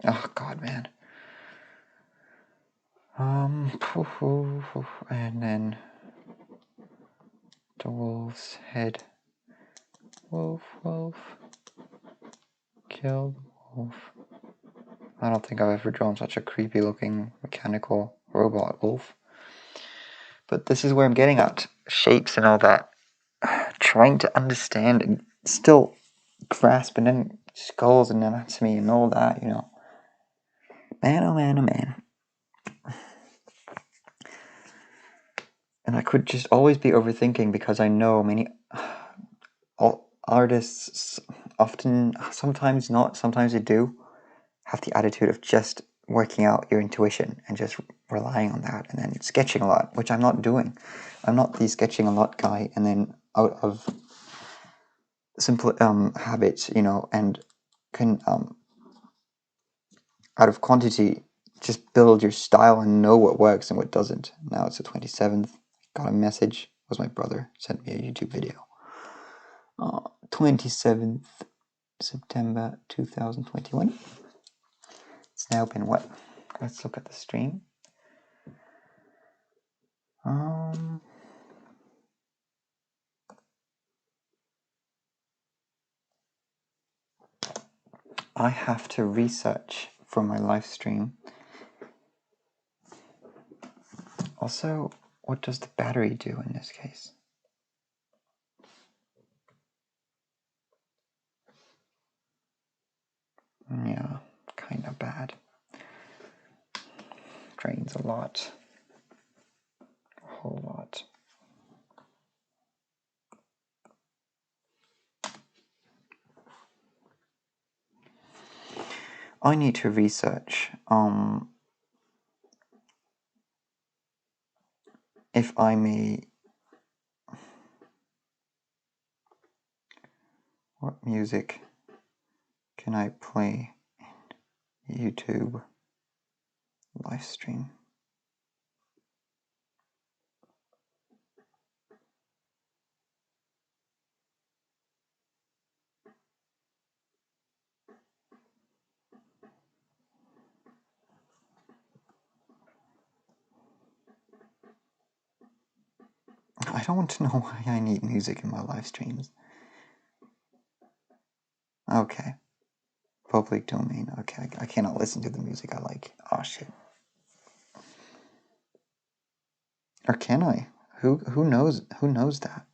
Oh God, man. And then the wolf's head. Wolf, wolf. Kill the wolf. I don't think I've ever drawn such a creepy looking mechanical robot wolf. But this is where I'm getting at. Shapes and all that. Trying to understand and still grasp, and then skulls and anatomy and all that, you know. Man, oh man, oh man. And I could just always be overthinking, because I know many artists often, sometimes not, sometimes they do, have the attitude of just working out your intuition and just relying on that, and then sketching a lot, which I'm not doing. I'm not the sketching a lot guy, and then out of simple habits, you know, and can out of quantity just build your style and know what works and what doesn't. Now it's the 27th. Got a message. It was my brother sent me a YouTube video. 27th September 2021. It's now been what? Let's look at the stream. I have to research for my live stream. Also, what does the battery do in this case? Yeah, kind of bad. Drains a lot. A whole lot. I need to research if I may. What music can I play in YouTube live stream? I don't want to know why I need music in my live streams. Okay. Public domain. Okay, I cannot listen to the music I like. Oh shit. Or can I? Who knows that?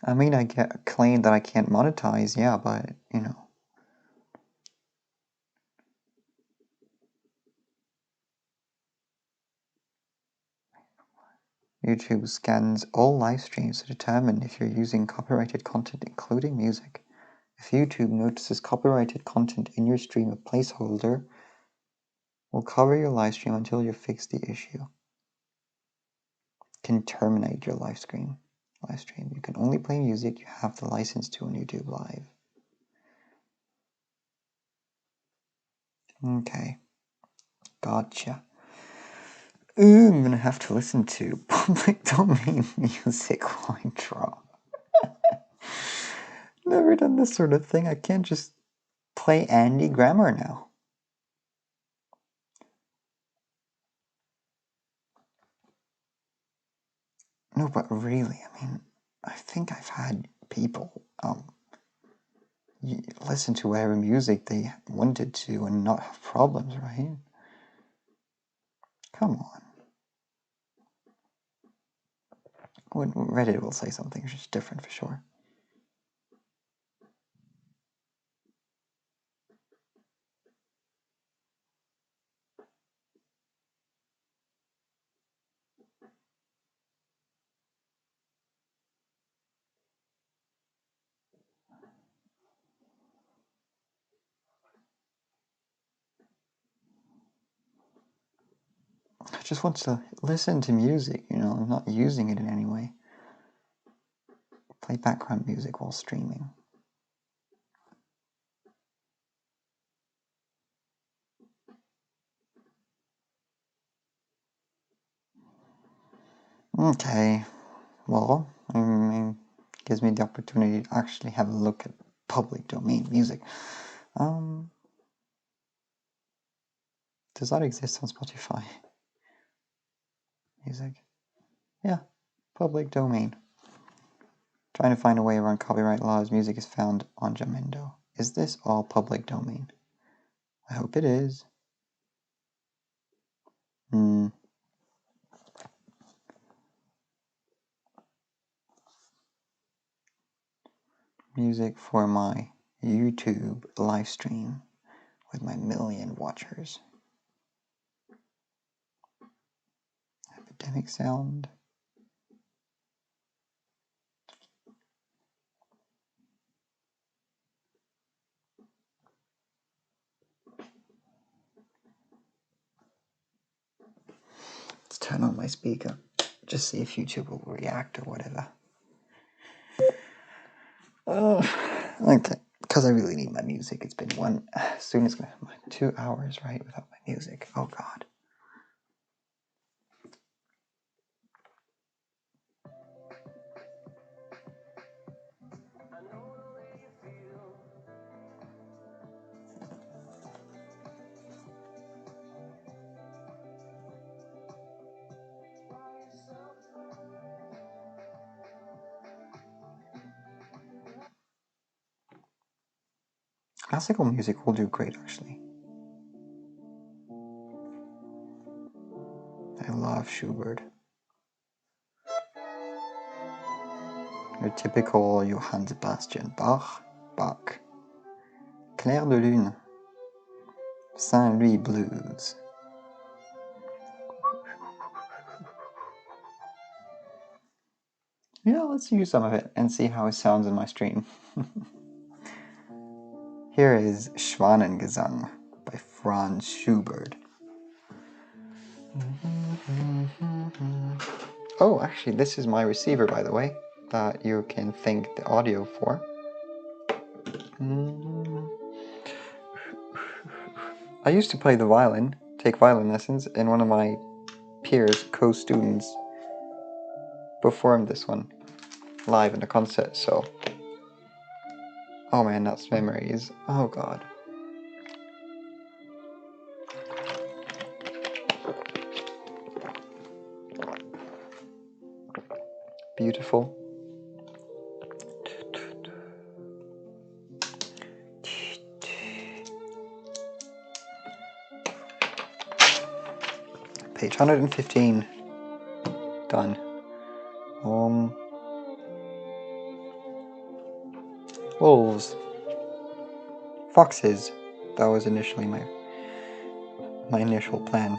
I mean, I get a claim that I can't monetize, yeah, but, you know. YouTube scans all live streams to determine if you're using copyrighted content, including music. If YouTube notices copyrighted content in your stream, a placeholder will cover your live stream until you fix the issue. Can terminate your live stream. You can only play music you have the license to on YouTube Live. Okay. Gotcha. Ooh, I'm gonna have to listen to public domain music while I draw. Never done this sort of thing. I can't just play Andy Grammer now. No, but really, I mean, I think I've had people listen to whatever music they wanted to and not have problems, right? Come on. Reddit will say something just different for sure. I just want to listen to music, you know, I'm not using it in any way. Play background music while streaming. Okay, well, I mean, gives me the opportunity to actually have a look at public domain music. Does that exist on Spotify? Music? Yeah, public domain. Trying to find a way around copyright laws. Music is found on Jamendo. Is this all public domain? I hope it is. Music for my YouTube live stream with my 1 million watchers. Epidemic sound. Let's turn on my speaker. Just see if YouTube will react or whatever. Okay, because I really need my music. It's been soon it's gonna be 2 hours, right, without my music. Oh God. Classical music will do great, actually. I love Schubert. Your typical Johann Sebastian Bach, Clair de Lune, Saint Louis Blues. Yeah, let's use some of it and see how it sounds in my stream. Here is Schwanengesang by Franz Schubert. Oh, actually, this is my receiver, by the way, that you can thank the audio for. I used to play the violin, take violin lessons, and one of my peers, co-students, performed this one live in a concert, so... Oh man, that's memories. Oh God. Beautiful. Page 115. Done. Wolves. Foxes. That was initially my initial plan.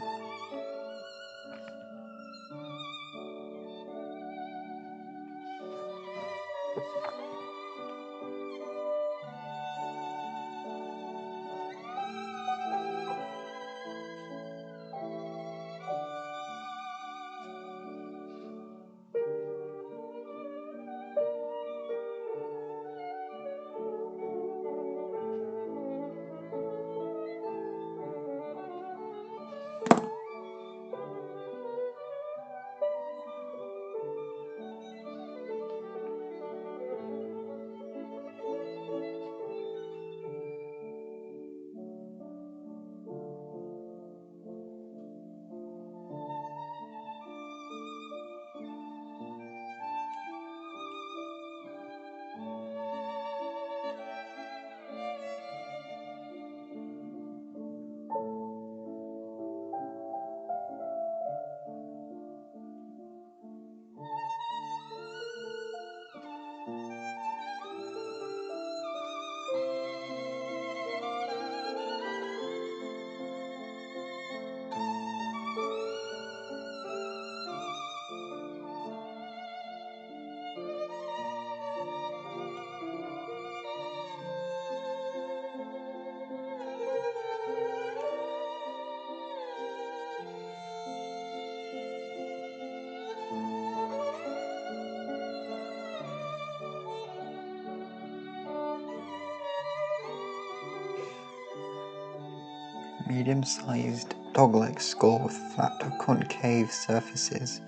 Medium-sized dog-like skull with flat or concave surfaces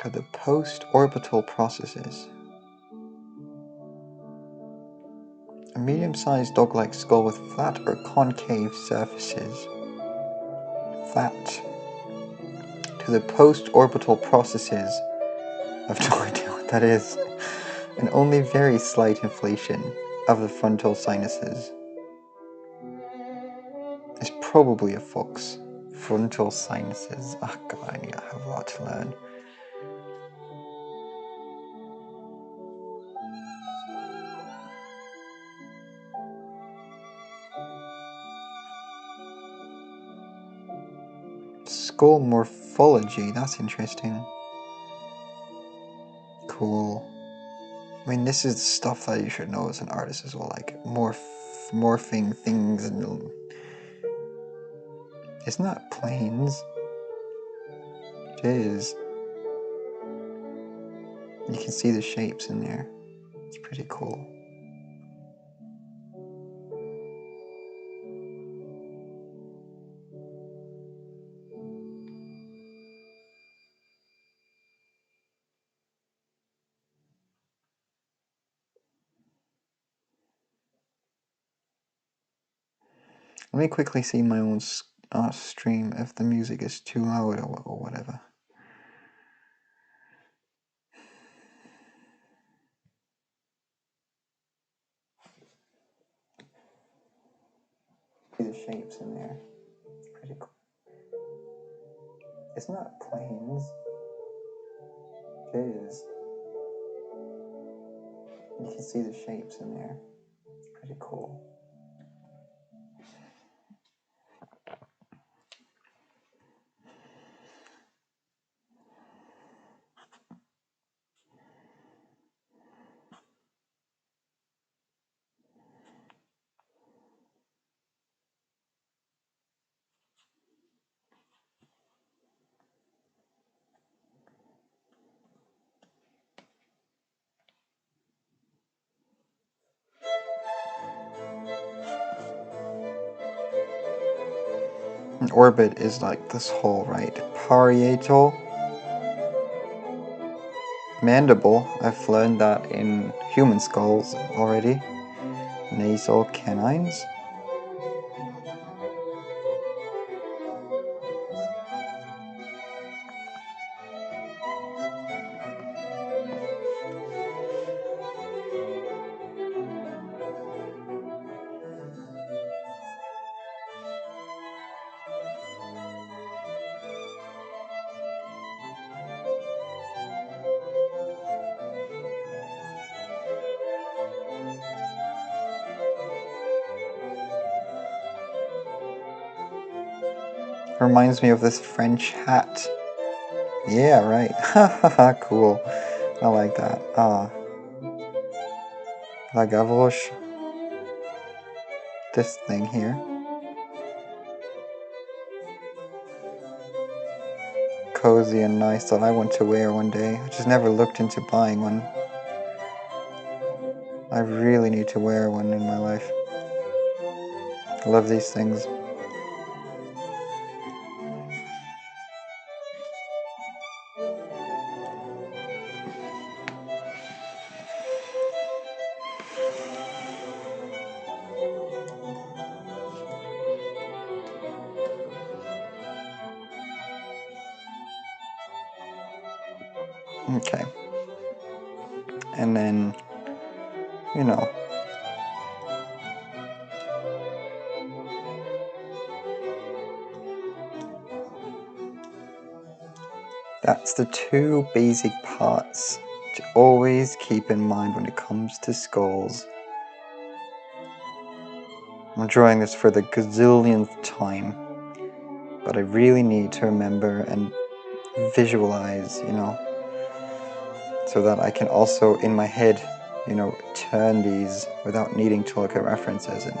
to the post-orbital processes. A medium-sized dog-like skull with flat or concave surfaces. Flat to the post-orbital processes. I have no idea what that is. And only very slight inflation of the frontal sinuses. It's probably a fox. Frontal sinuses. Oh god, I have a lot to learn. Skull morphology, that's interesting. Cool. I mean, this is the stuff that you should know as an artist as well, like morphing things and... Isn't that planes? It is. You can see the shapes in there. It's pretty cool. Let me quickly see my own stream if the music is too loud or whatever. See the shapes in there. It's pretty cool. Isn't that planes? It is. You can see the shapes in there. It's pretty cool. An orbit is like this hole, right? Parietal. Mandible, I've learned that in human skulls already. Nasal canines. Reminds me of this French hat. Yeah, right. Haha, cool. I like that. La gavroche. This thing here. Cozy and nice that I want to wear one day. I just never looked into buying one. I really need to wear one in my life. I love these things. Okay. And then, you know, that's the two basic parts to always keep in mind when it comes to skulls. I'm drawing this for the gazillionth time, but I really need to remember and visualize, you know, so that I can also in my head, you know, turn these without needing to look at references and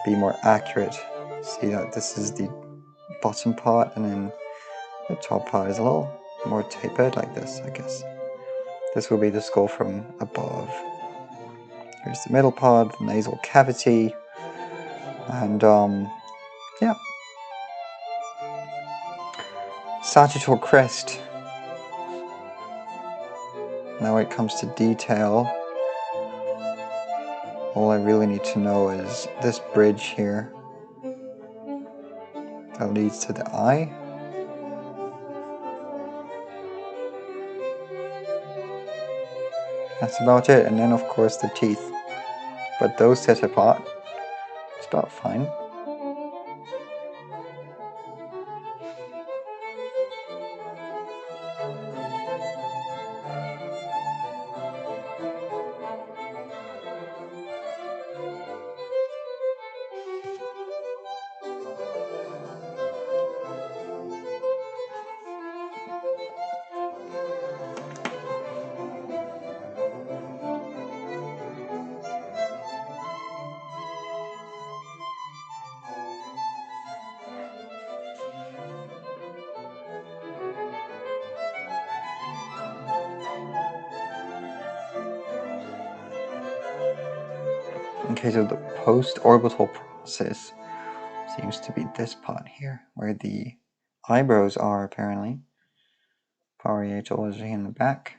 be more accurate. See that this is the bottom part and then the top part is a little more tapered like this, I guess. This will be the skull from above. Here's the middle part, the nasal cavity, and Yeah. Sagittal crest. Now when it comes to detail, all I really need to know is this bridge here that leads to the eye. That's about it, and then of course the teeth. But those set apart, it's about fine. Okay, so the post-orbital process seems to be this part here, where the eyebrows are apparently. Parietal is in the back.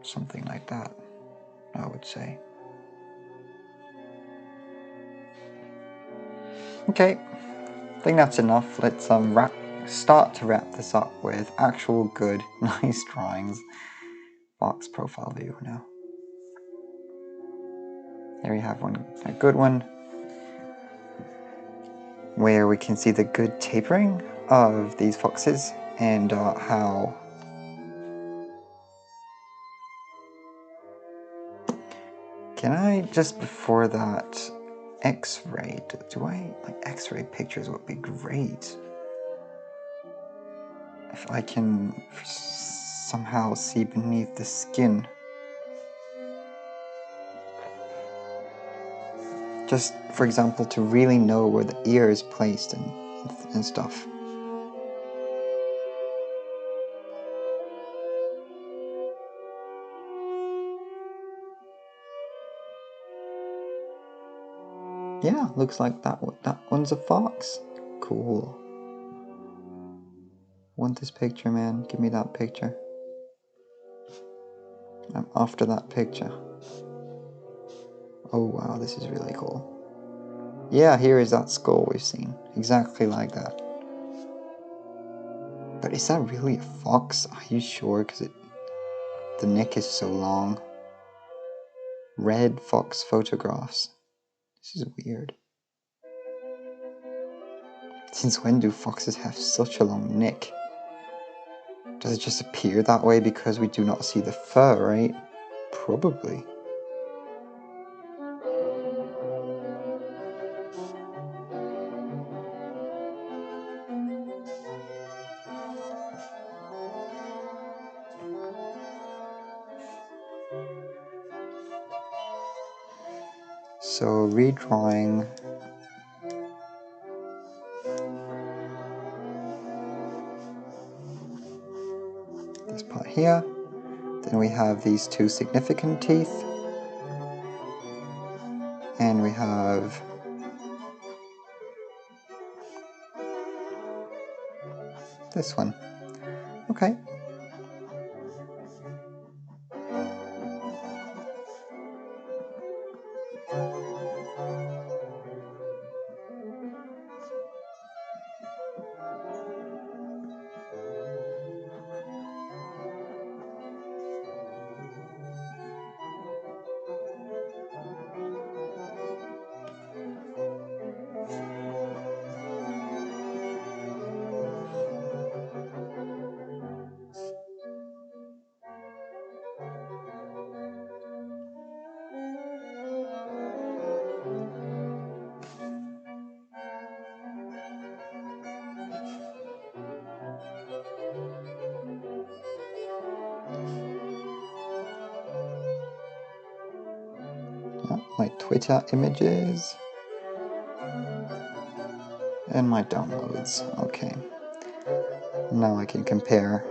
Something like that, I would say. Okay, I think that's enough. Let's start to wrap this up with actual good, nice drawings. Box profile view now. There we have one, a good one, where we can see the good tapering of these foxes and how can I just before that X-ray? Do I like X-ray pictures would be great if I can somehow see beneath the skin. Just, for example, to really know where the ear is placed and stuff. Yeah, looks like that one's a fox. Cool. Want this picture, man. Give me that picture. I'm after that picture. Oh wow, this is really cool. Yeah, here is that skull we've seen. Exactly like that. But is that really a fox? Are you sure? Because the neck is so long. Red fox photographs. This is weird. Since when do foxes have such a long neck? Does it just appear that way because we do not see the fur, right? Probably. So redrawing this part here. Then we have these two significant teeth. And we have this one. Okay. My Twitter images and my downloads. Okay, now I can compare.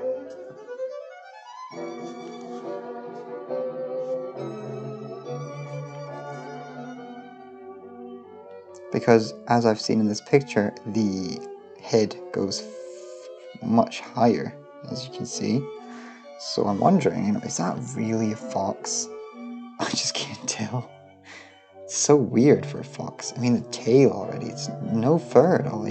because as I've seen in this picture, the head goes much higher, as you can see. So I'm wondering, is that really a fox? I just can't tell. It's so weird for a fox. I mean, the tail already, it's no fur at all,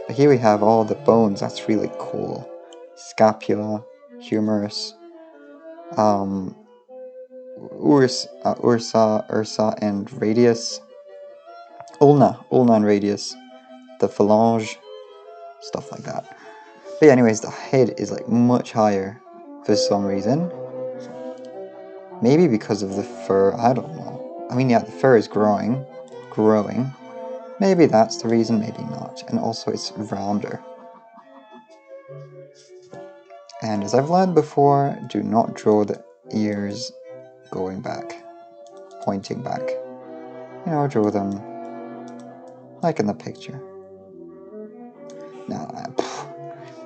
But here we have all the bones, that's really cool. Scapula, humerus, ursa, and radius. Ulna and radius, the phalange, stuff like that. But yeah, anyways, the head is like much higher for some reason. Maybe because of the fur, I don't know. I mean, yeah, the fur is growing. Maybe that's the reason, maybe not. And also it's rounder. And as I've learned before, do not draw the ears going back, pointing back. Draw them like in the picture. Now,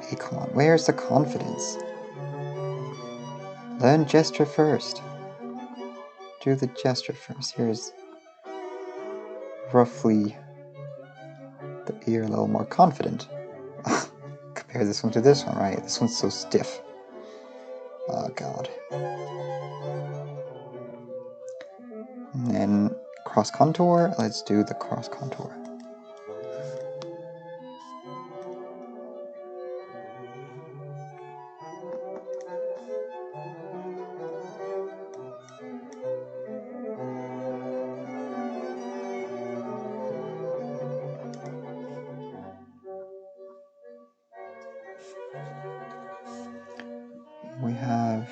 hey, come on, where's the confidence? Learn gesture first. Do the gesture first. Here's roughly the ear a little more confident. Compare this one to this one, right? This one's so stiff. Oh god. And then cross contour. Let's do the cross contour. We have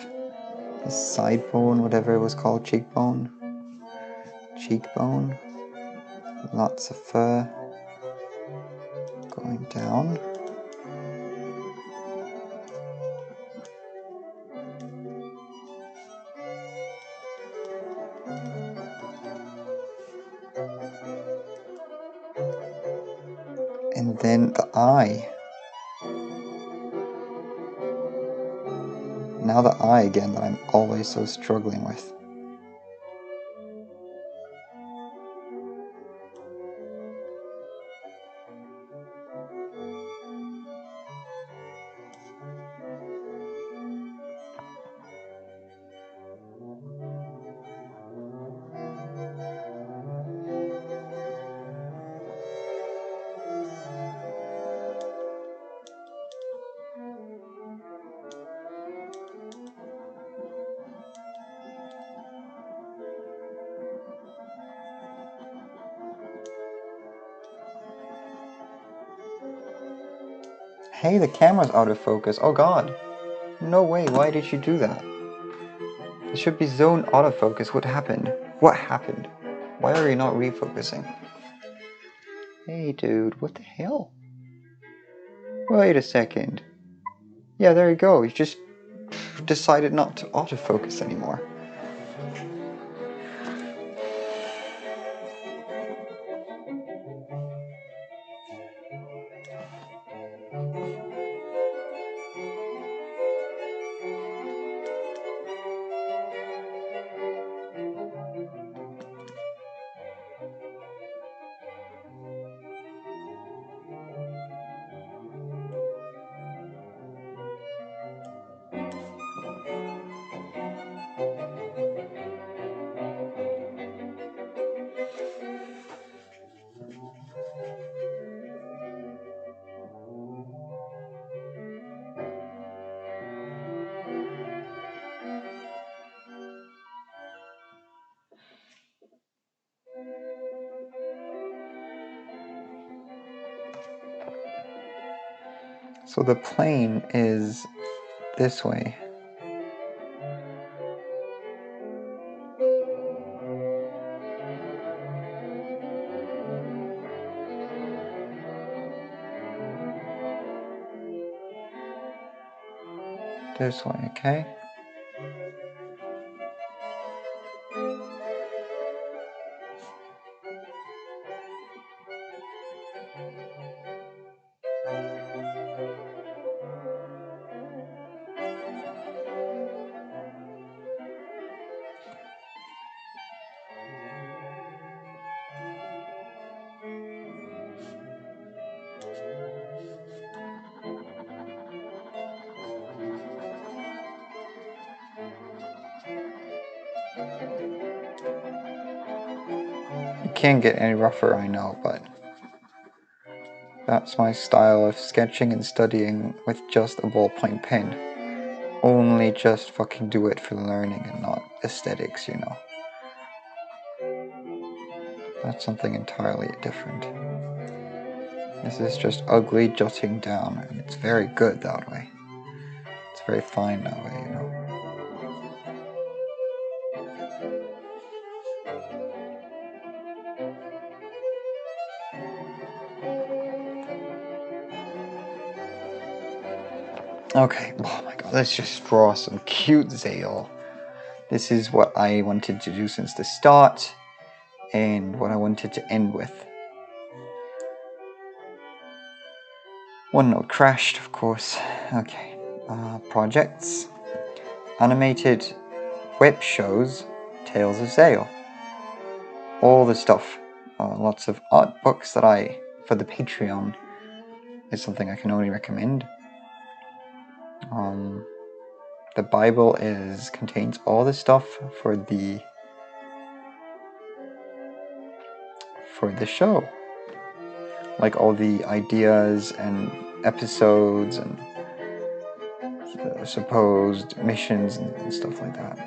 the side bone, whatever it was called, cheekbone. Lots of fur going down. And then the eye. Now the eye again that I'm always so struggling with. Hey, the camera's out of focus. Oh god. No way, why did you do that? It should be zone autofocus. What happened? Why are you not refocusing? Hey dude, what the hell? Wait a second. Yeah, there you go. You just decided not to autofocus anymore. So the plane is this way. This way, okay? It can't get any rougher, I know, but that's my style of sketching and studying with just a ballpoint pen. Only just fucking do it for learning and not aesthetics, you know. That's something entirely different. This is just ugly jotting down, and it's very good that way. It's very fine that way, you know. Okay, oh my god, let's just draw some cute Zale. This is what I wanted to do since the start, and what I wanted to end with. OneNote crashed, of course. Okay, projects. Animated web shows, Tales of Zale. All the stuff. Lots of art books that for the Patreon, is something I can only recommend. The Bible contains all the stuff for the show. Like all the ideas and episodes and supposed missions and stuff like that.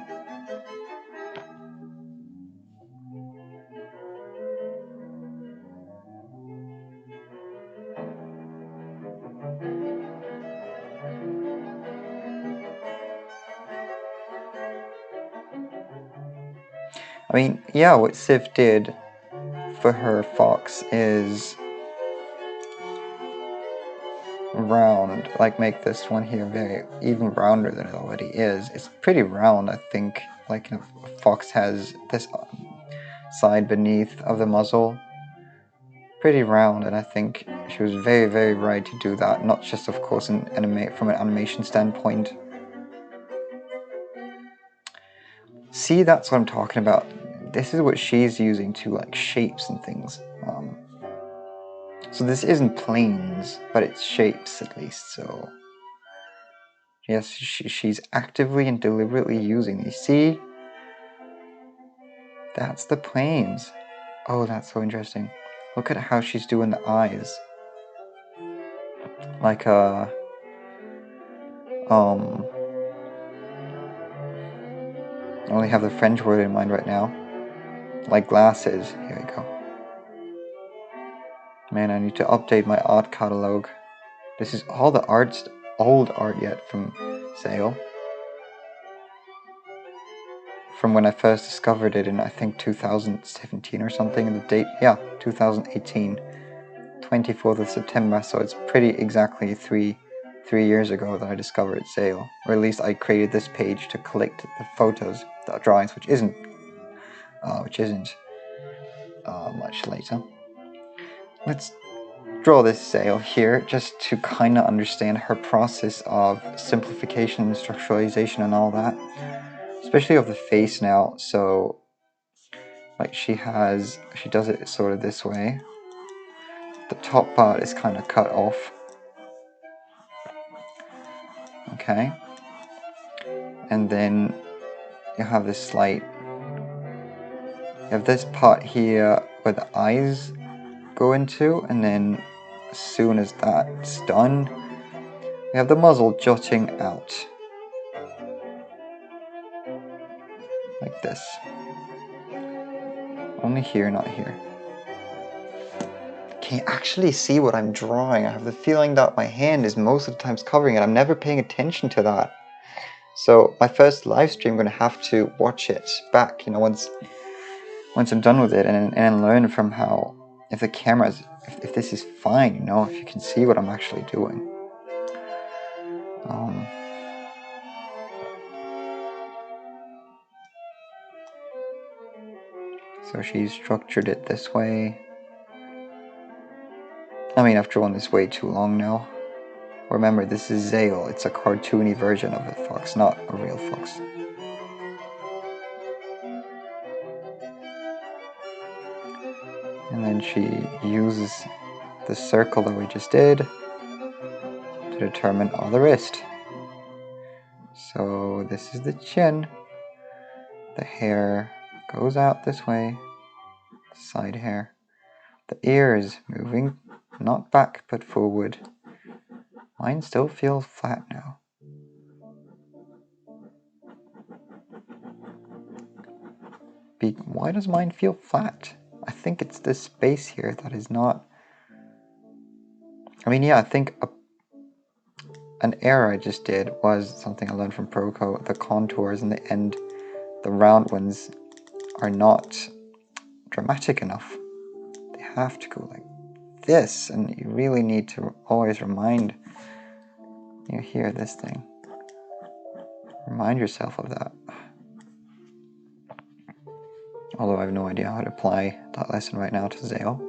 I mean, yeah, what Civ did for her fox is round, like make this one here very even rounder than it already is. It's pretty round, I think. Like a fox has this side beneath of the muzzle, pretty round, and I think she was very, very right to do that. Not just, of course, from an animation standpoint. See, that's what I'm talking about. This is what she's using to like shapes and things. So this isn't planes, but it's shapes at least. So yes, she's actively and deliberately using these. See, that's the planes. Oh, that's so interesting. Look at how she's doing the eyes. Like I only have the French word in mind right now. Like glasses. Here we go. Man, I need to update my art catalog. This is all the old art yet from Zale. From when I first discovered it in, I think, 2017 or something. And the date, yeah, 2018. 24th of September, so it's pretty exactly three years ago that I discovered Zale. Or at least I created this page to collect the photos, the drawings, which isn't much later. Let's draw this Zale here just to kind of understand her process of simplification and structuralization and all that, especially of the face now. So like she does it sort of this way. The top part is kind of cut off, okay, and then you have this you have this part here where the eyes go into, and then as soon as that's done, we have the muzzle jutting out. Like this. Only here, not here. Can you actually see what I'm drawing? I have the feeling that my hand is most of the times covering it. I'm never paying attention to that. So my first live stream, I'm going to have to watch it back, you know, once I'm done with it, and learn from how, if the camera's, if this is fine, you know, if you can see what I'm actually doing. So she's structured it this way. I mean, I've drawn this way too long now. Remember, this is Zale. It's a cartoony version of a fox, not a real fox. And then she uses the circle that we just did to determine all the rest. So this is the chin. The hair goes out this way. Side hair. The ear is moving, not back but forward. Mine still feels flat now. Why does mine feel flat? I think it's this space here that is not... I mean, yeah, I think an error I just did was something I learned from Proco. The contours in the end, the round ones, are not dramatic enough. They have to go like this, and you really need to always remind you hear this thing. Remind yourself of that. Although I have no idea how to apply that lesson right now to Zale.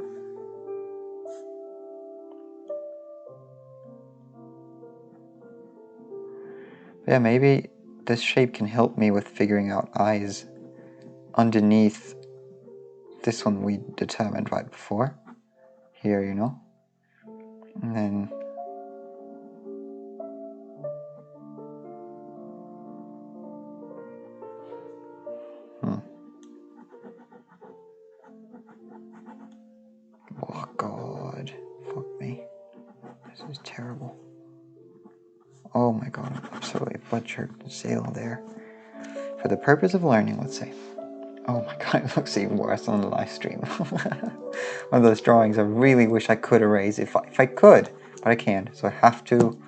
But yeah, maybe this shape can help me with figuring out eyes underneath this one we determined right before. Here, you know. And then... Oh god. Fuck me. This is terrible. Oh my god, I absolutely butchered Zale there. For the purpose of learning, let's say. Oh my god, it looks even worse on the live stream. One of those drawings I really wish I could erase if I could, but I can't. So I have to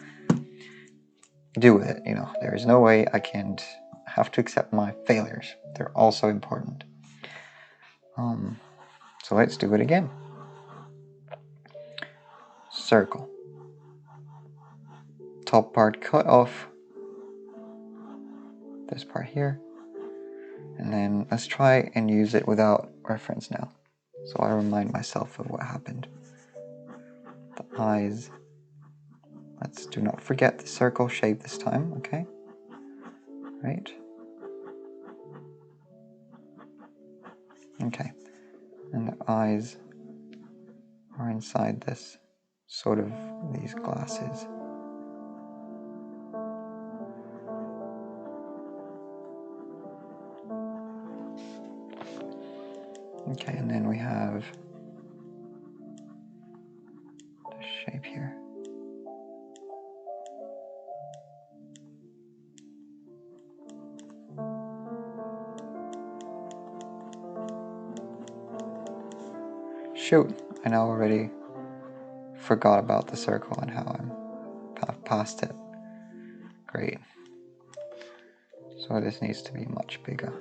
do with it, you know. There is no way I can't. I have to accept my failures. They're also important. So let's do it again. Circle. Top part cut off. This part here. And then let's try and use it without reference now. So I remind myself of what happened. The eyes. Let's do not forget the circle shape this time, okay? Right? Okay. And the eyes are inside this, sort of these glasses. Okay, and then we have the shape here. Shoot, I now already forgot about the circle and how I've passed it. Great. So this needs to be much bigger.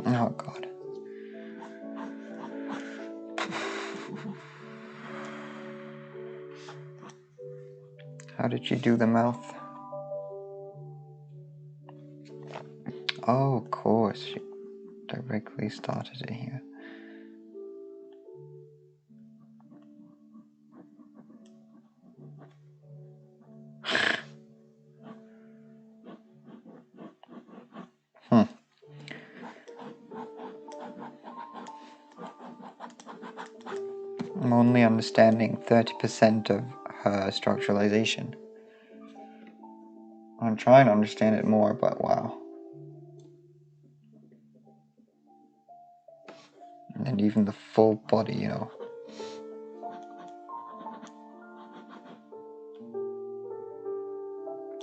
Oh god. How did you do the mouth? Oh, of course, she directly started it here. I'm only understanding 30% of her structuralization. I'm trying to understand it more, but wow. And then even the full body, you know.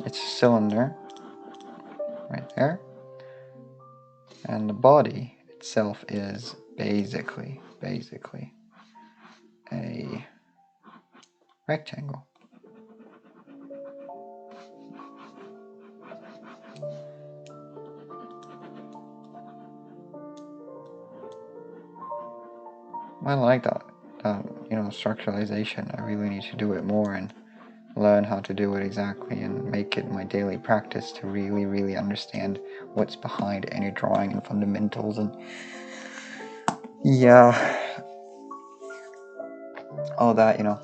It's a cylinder, right there. And the body itself is basically a rectangle. I like that, you know, structuralization. I really need to do it more and learn how to do it exactly and make it my daily practice to really, really understand what's behind any drawing and fundamentals. And yeah, all that, you know.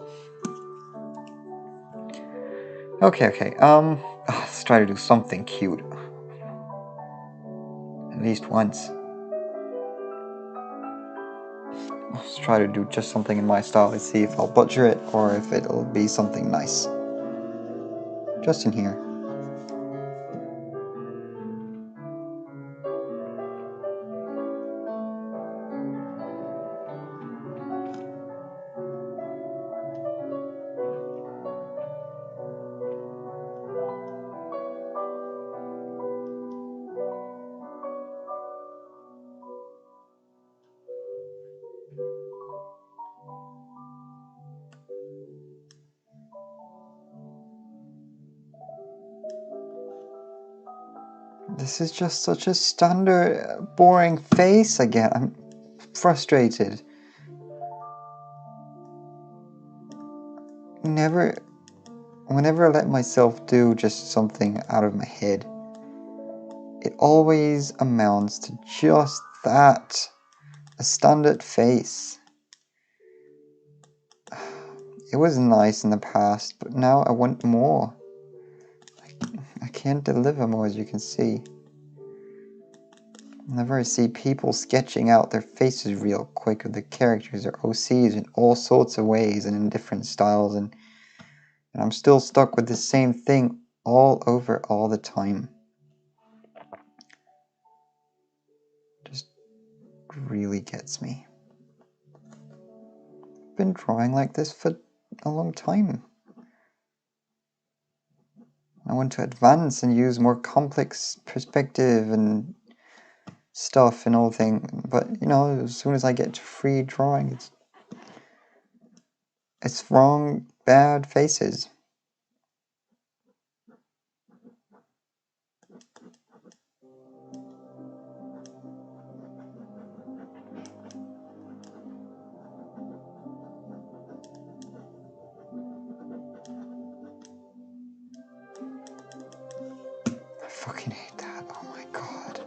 Okay. Let's try to do something cute. At least once. Let's try to do just something in my style. Let's see if I'll butcher it or if it'll be something nice. Just in here. This is just such a standard, boring face again. I'm frustrated. Whenever I let myself do just something out of my head, it always amounts to just that. A standard face. It was nice in the past, but now I want more. I can't deliver more, as you can see. Whenever I see people sketching out their faces real quick of the characters or OCs in all sorts of ways and in different styles, and I'm still stuck with the same thing all over all the time. Just really gets me. I've been drawing like this for a long time. I want to advance and use more complex perspective and stuff and all thing, but you know, as soon as I get to free drawing, it's wrong, bad faces. I fucking hate that. Oh my god.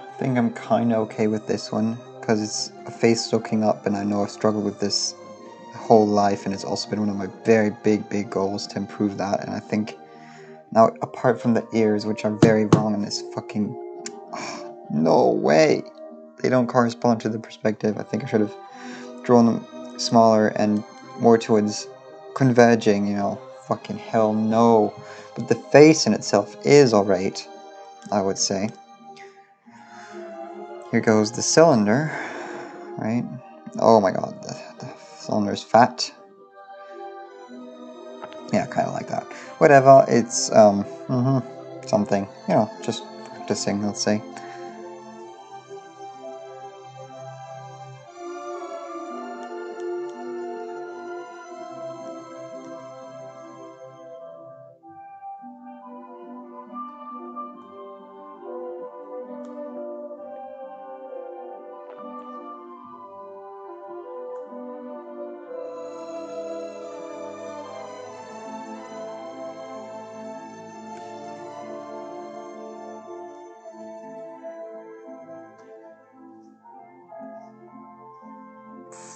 I think I'm kinda okay with this one, because it's a face looking up and I know I've struggled with this whole life and it's also been one of my very big goals to improve that, and I think now, apart from the ears, which are very wrong in this fucking... no way! They don't correspond to the perspective. I think I should have drawn them smaller and more towards converging, you know, fucking hell no. But the face in itself is alright, I would say. Here goes the cylinder, right? Oh my god, the cylinder is fat. Yeah, kind of like that. Whatever, it's, something, you know, just practicing, let's say.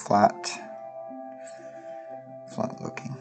Flat looking.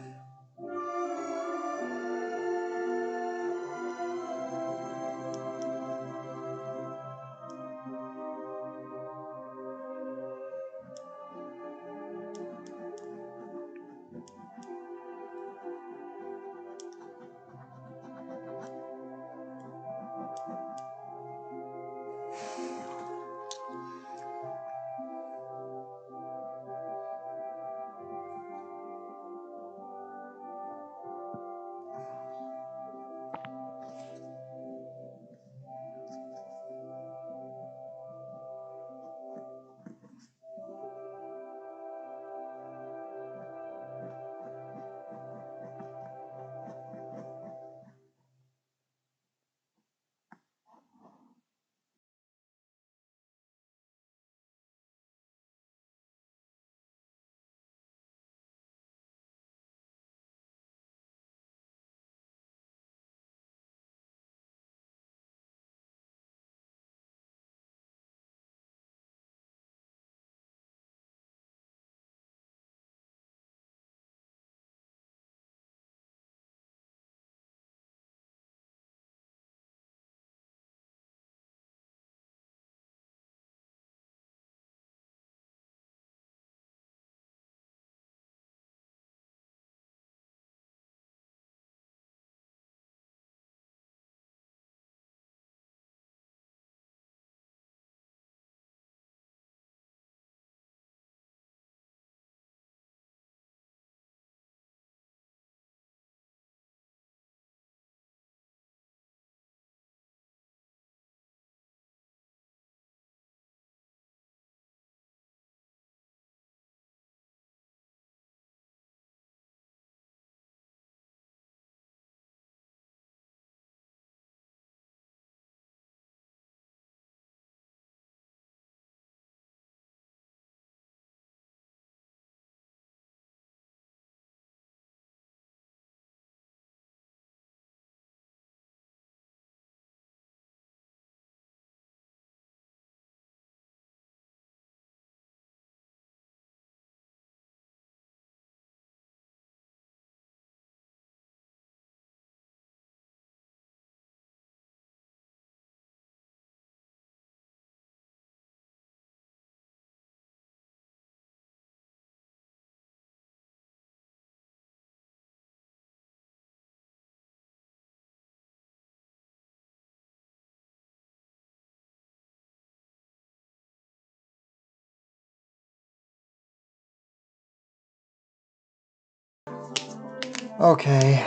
Okay,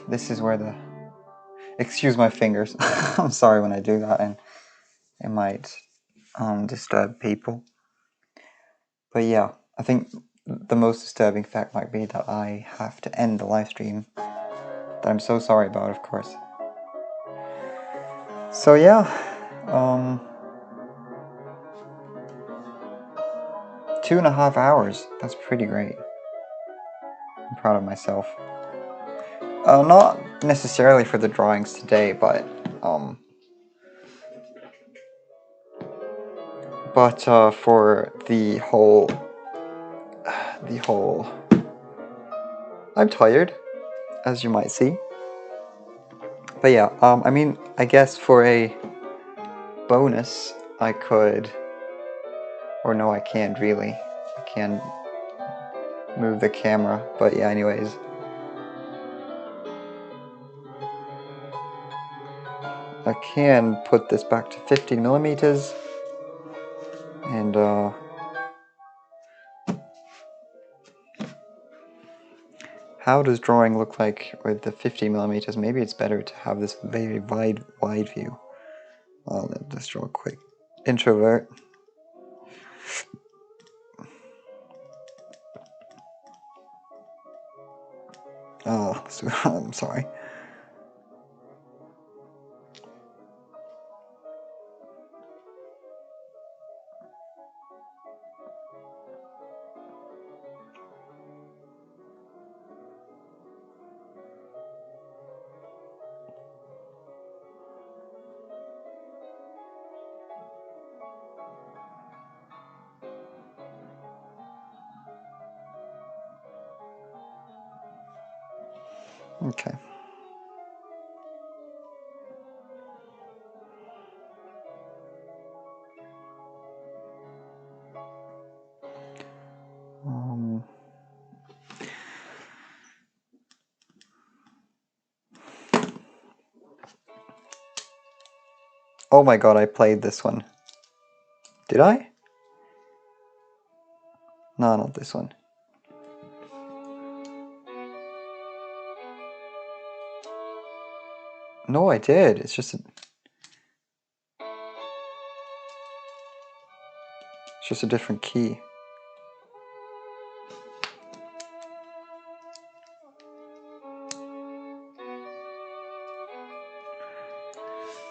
this is where the... Excuse my fingers. I'm sorry when I do that, and it might disturb people. But yeah, I think the most disturbing fact might be that I have to end the live stream. That I'm so sorry about, of course. So yeah, 2.5 hours. That's pretty great. I'm proud of myself. Not necessarily for the drawings today, but for the whole... I'm tired, as you might see. But yeah, I mean, I guess for a bonus, I could... Or no, I can't really. I can't move the camera, but yeah, anyways. I can put this back to 15 millimeters, and how does drawing look like with the 50 millimeters? Maybe it's better to have this very wide view. Let's draw a quick introvert. Oh, I'm sorry. Okay. Oh my god, I played this one. Did I? No, not this one. No, I did. It's just a different key.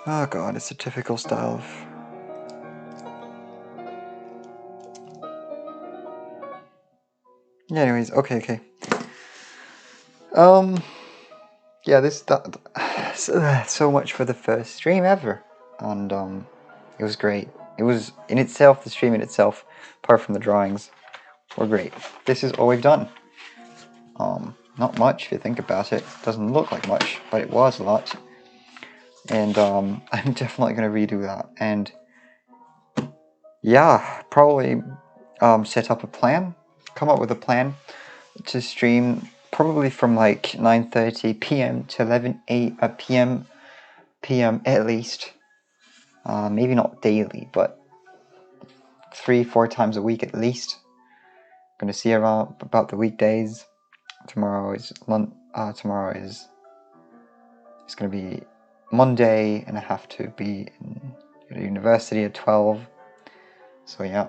Oh god, it's a typical style of... Yeah, anyways, okay. Yeah, so much for the first stream ever, and it was great. It was in itself, the stream in itself, apart from the drawings, were great. This is all we've done. Not much if you think about it. It doesn't look like much, but it was a lot. And I'm definitely gonna redo that. And yeah, probably set up a plan, come up with a plan to stream probably from like 9:30 p.m. to 11 p.m. At least. Maybe not daily, but 3-4 times a week at least. Gonna see around about the weekdays. Tomorrow is it's gonna be Monday, and I have to be in university at 12. So yeah,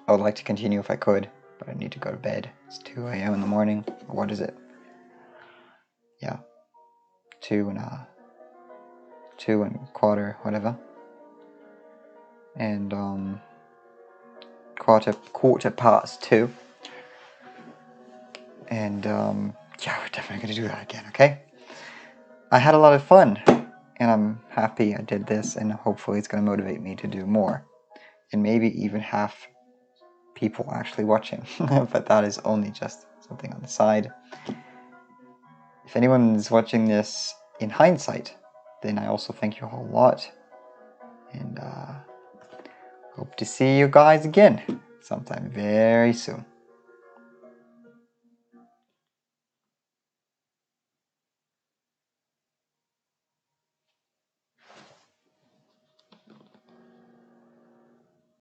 I would like to continue if I could, but I need to go to bed. It's 2 a.m. in the morning. Or what is it? Yeah, 2 and a quarter, whatever. And quarter past 2. And yeah, we're definitely gonna do that again, okay? I had a lot of fun, and I'm happy I did this, and hopefully it's gonna motivate me to do more. And maybe even have people actually watching. But that is only just something on the side. If anyone is watching this in hindsight, then I also thank you a whole lot. And hope to see you guys again sometime very soon.